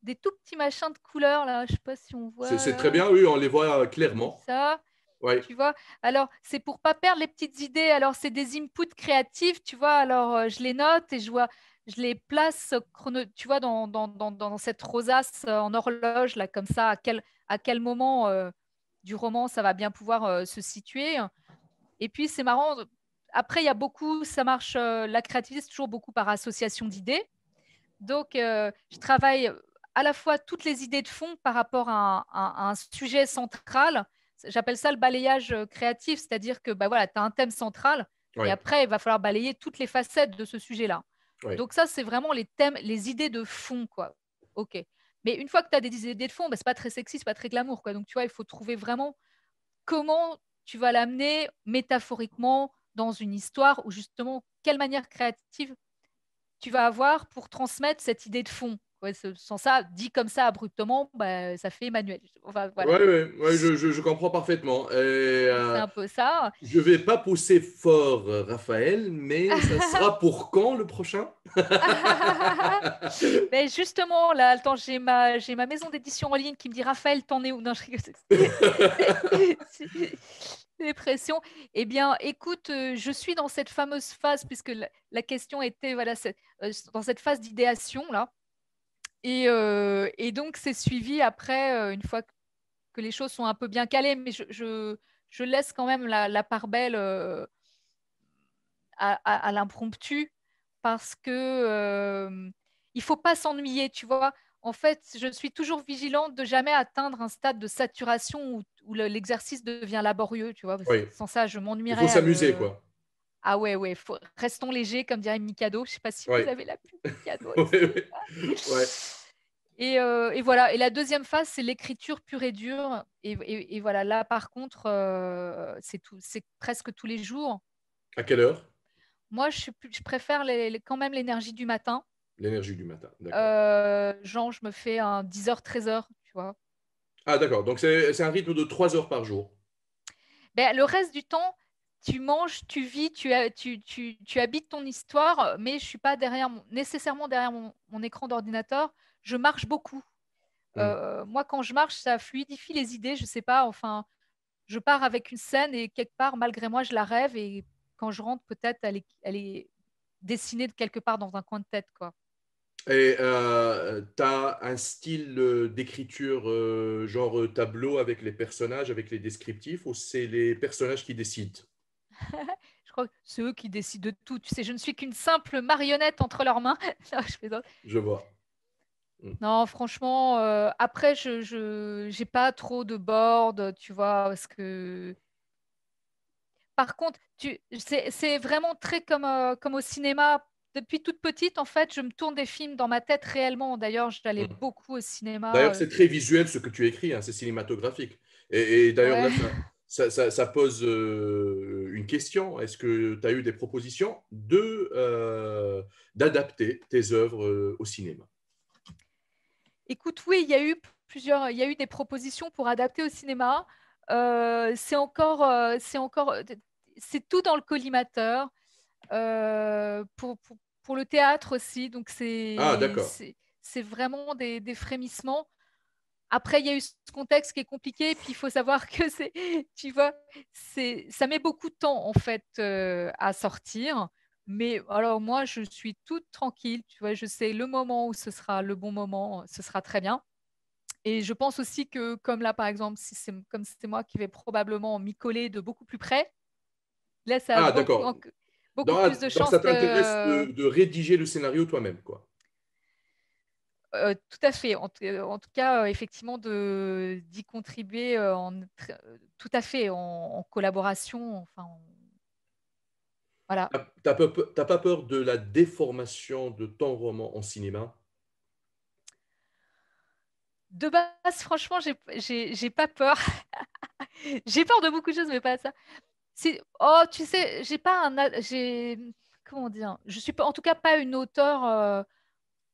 des tout petits machins de couleur là. Je sais pas si on voit C'est très là, bien, oui, on les voit comme clairement. ça. Oui, Tu vois, alors c'est pour pas perdre les petites idées. Alors c'est des inputs créatifs, tu vois. Alors je les note et je les place tu vois, dans cette rosace en horloge là, comme ça. À quel moment du roman ça va bien pouvoir se situer. Et puis c'est marrant. Après il y a beaucoup, ça marche. La créativité c'est toujours beaucoup par association d'idées. Donc je travaille à la fois toutes les idées de fond par rapport à un sujet central. J'appelle ça le balayage créatif, c'est-à-dire que bah, voilà, tu as un thème central et oui, après, il va falloir balayer toutes les facettes de ce sujet-là. oui. Donc ça, c'est vraiment les thèmes, les idées de fond, quoi. OK. Mais une fois que tu as des idées de fond, bah, c'est pas très sexy, c'est pas très glamour, quoi. Donc tu vois, il faut trouver vraiment comment tu vas l'amener métaphoriquement dans une histoire ou justement quelle manière créative tu vas avoir pour transmettre cette idée de fond. Ouais, sans ça, dit comme ça abruptement, bah, ça fait Emmanuel. Enfin, Oui, voilà. oui, ouais, je comprends parfaitement. Et, Donc, c'est un peu ça. je vais pas pousser fort, Raphaël, mais ça sera pour quand le prochain? Mais justement, là, attends, j'ai ma maison d'édition en ligne qui me dit Raphaël, t'en es où? Non, je rigole. C'est pression. Eh bien, écoute, je suis dans cette fameuse phase, puisque la question était, voilà, dans cette phase d'idéation, là. Et donc, c'est suivi après, une fois que les choses sont un peu bien calées, mais je laisse quand même la part belle à l'impromptu parce que il faut pas s'ennuyer, tu vois. En fait, je suis toujours vigilante de jamais atteindre un stade de saturation où l'exercice devient laborieux, tu vois. Oui, Sans ça, je il faut m'ennuierais. s'amuser, quoi. Ah ouais, ouais, restons légers, comme dirait Mikado. Je sais pas si Oui, vous avez la pub Mikado oui, ici ou oui. pas. Ouais. Et voilà. Et la deuxième phase, c'est l'écriture pure et dure. Et voilà, là, par contre, c'est presque tous les jours. À quelle heure? Moi, je préfère quand même l'énergie du matin. L'énergie du matin, d'accord. Genre, je me fais un 10h, 13h, tu vois. Ah, d'accord. Donc, c'est un rythme de 3 heures par jour. Ben, le reste du temps, tu manges, tu vis, tu habites ton histoire, mais je suis pas nécessairement derrière mon écran d'ordinateur. Je marche beaucoup. Hmm. Moi, quand je marche, ça fluidifie les idées. Je sais pas, enfin, je pars avec une scène et quelque part, malgré moi, je la rêve. Et quand je rentre, peut-être, elle est dessinée de quelque part dans un coin de tête, quoi. Et tu as un style d'écriture genre tableau avec les personnages, avec les descriptifs, ou c'est les personnages qui décident? Je crois que c'est eux qui décident de tout. Tu sais, je ne suis qu'une simple marionnette entre leurs mains. Non, je plaisante. Je vois. Hmm. Non, franchement, après, j'ai pas trop de board, tu vois, parce que. Par contre, c'est vraiment très comme au cinéma. Depuis toute petite, en fait, je me tourne des films dans ma tête réellement. D'ailleurs, j'allais Hmm. beaucoup au cinéma. D'ailleurs, c'est très visuel ce que tu écris, hein, c'est cinématographique. Et d'ailleurs, là, Ouais. ça pose une question. Est-ce que tu as eu des propositions d'adapter tes œuvres au cinéma? Écoute, oui, il y a eu des propositions pour adapter au cinéma. C'est tout dans le collimateur. Pour le théâtre aussi, donc Ah, d'accord. c'est vraiment des frémissements. Après, il y a eu ce contexte qui est compliqué, puis il faut savoir que tu vois, ça met beaucoup de temps en fait à sortir. Mais alors moi, je suis toute tranquille, tu vois, je sais le moment où ce sera le bon moment, ce sera très bien. Et je pense aussi que, comme là, par exemple, si c'est comme c'est moi qui vais probablement m'y coller de beaucoup plus près, là, ça a Ah, d'accord. beaucoup plus de Donc, ça chances t'intéresse que. de rédiger le scénario toi-même, quoi. Tout à fait. En tout cas, effectivement, d'y contribuer tout à fait en collaboration. Enfin, voilà. T'as pas peur de la déformation de ton roman en cinéma? De base, franchement, j'ai pas peur. J'ai peur de beaucoup de choses, mais pas ça. Oh, tu sais, j'ai pas comment dire, je suis pas, en tout cas pas une auteure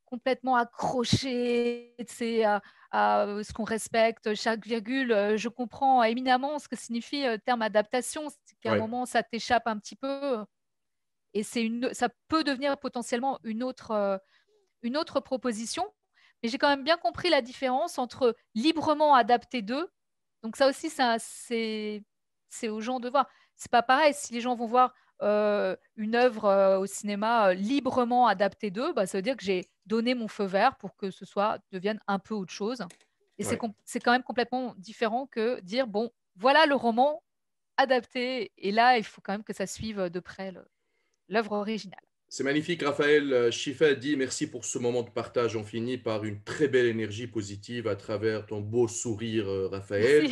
complètement accrochée, tu sais, à ce qu'on respecte chaque virgule. Je comprends éminemment ce que signifie le terme adaptation, c'est qu'à un Ouais. moment ça t'échappe un petit peu, et ça peut devenir potentiellement une autre proposition. Mais j'ai quand même bien compris la différence entre librement adapté d'eux. Donc ça aussi, c'est aux gens de voir. C'est pas pareil si les gens vont voir une œuvre au cinéma librement adaptée d'eux, bah, ça veut dire que j'ai donné mon feu vert pour que ce soit devienne un peu autre chose. Et Ouais. c'est quand même complètement différent que dire bon, voilà le roman adapté. Et là, il faut quand même que ça suive de près l'œuvre originale. C'est magnifique, Raphaël. Chifa dit merci pour ce moment de partage. On finit par une très belle énergie positive à travers ton beau sourire, Raphaël.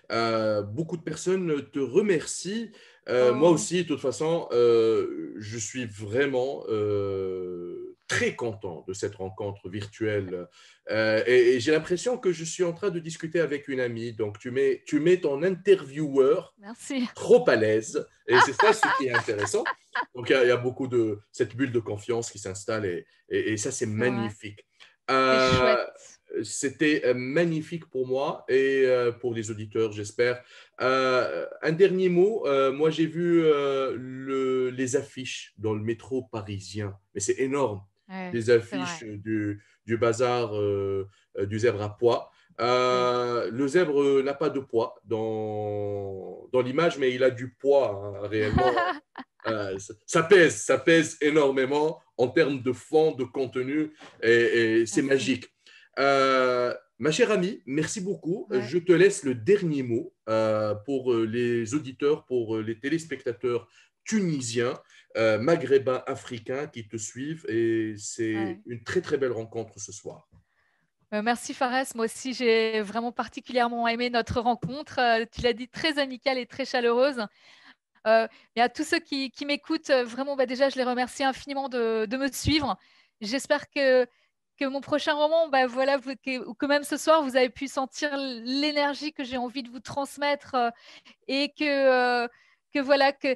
Merci. Beaucoup de personnes te remercient. Moi Oh, aussi, de toute façon, je suis vraiment très content de cette rencontre virtuelle. Et j'ai l'impression que je suis en train de discuter avec une amie. Donc, tu mets ton intervieweur merci. trop à l'aise. Et c'est ça ce qui est intéressant. Donc, il y a beaucoup de cette bulle de confiance qui s'installe et ça, c'est C'est vrai. magnifique. C'est chouette. Euh, C'était magnifique pour moi et pour les auditeurs, j'espère. Un dernier mot. Moi, j'ai vu les affiches dans le métro parisien, mais c'est énorme. Ouais, Les c'est affiches vrai. du bazar du zèbre à pois. Oui. Le zèbre n'a pas de poids dans l'image, mais il a du poids hein, réellement. Ça pèse énormément en termes de fond, de contenu, et c'est Merci. magique. Ma chère amie, merci beaucoup. Ouais. Je te laisse le dernier mot pour les auditeurs, pour les téléspectateurs tunisiens, maghrébins, africains qui te suivent, et c'est Ouais. une très très belle rencontre ce soir. Merci Fares. Moi aussi, j'ai vraiment particulièrement aimé notre rencontre. Tu l'as dit, très amicale et très chaleureuse. Et à tous ceux qui m'écoutent, vraiment, bah, déjà, je les remercie infiniment de me suivre. J'espère que mon prochain roman, bah, voilà, ou que même ce soir, vous avez pu sentir l'énergie que j'ai envie de vous transmettre et que voilà, que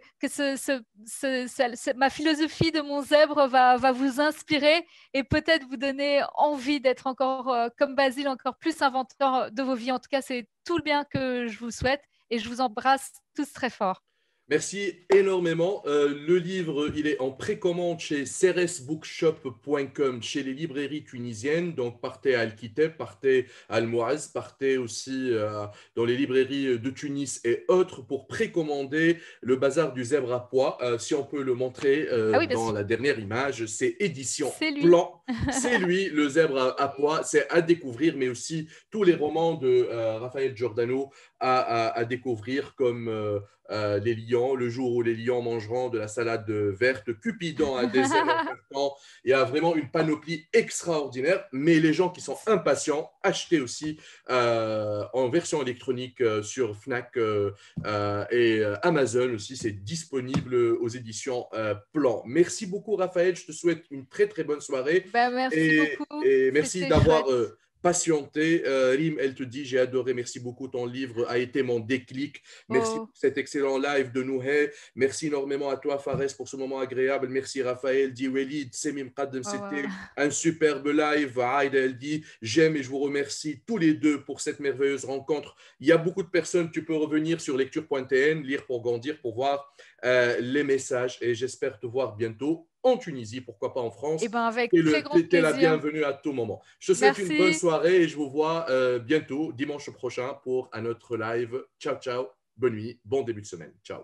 ma philosophie de mon zèbre va vous inspirer et peut-être vous donner envie d'être encore, comme Basile, encore plus inventeur de vos vies. En tout cas, c'est tout le bien que je vous souhaite et je vous embrasse tous très fort. Merci énormément. Le livre, il est en précommande chez ceresbookshop.com, chez les librairies tunisiennes. Donc, partez à Al-Kitab, partez à Al-Mouaz, partez aussi dans les librairies de Tunis et autres pour précommander le bazar du zèbre à pois. Si on peut le montrer Ah oui, bien dans sûr, la dernière image, c'est édition c'est lui. Plan. C'est lui, le zèbre à pois. C'est à découvrir, mais aussi tous les romans de Raphaël Giordano à découvrir comme les lions, le jour où les lions mangeront de la salade verte, Cupidon à des ailes en carton. Il y a vraiment une panoplie extraordinaire, mais les gens qui sont impatients, achetez aussi en version électronique sur Fnac et Amazon aussi. C'est disponible aux éditions Plan. Merci beaucoup, Raphaël. Je te souhaite une très, très bonne soirée Ben, merci beaucoup, et merci c'était d'avoir chouette. patienté. Rim, elle te dit, j'ai adoré, merci beaucoup, ton livre a été mon déclic. Merci Oh, pour cet excellent live de Nouhé. Merci énormément à toi, Fares, pour ce moment agréable. Merci, Raphaël, dit Walid, Semim Qaddem, oh, c'était un superbe live. Aïda, elle dit, j'aime et je vous remercie tous les deux pour cette merveilleuse rencontre. Il y a beaucoup de personnes, tu peux revenir sur lecture.tn, lire pour grandir, pour voir les messages et j'espère te voir bientôt en Tunisie, pourquoi pas en et France. ben avec très grand Tu es la plaisir. bienvenue à tout moment. Je te souhaite une bonne Merci. soirée et je vous vois bientôt, dimanche prochain, pour un autre live. Ciao, ciao. Bonne nuit. Bon début de semaine. Ciao.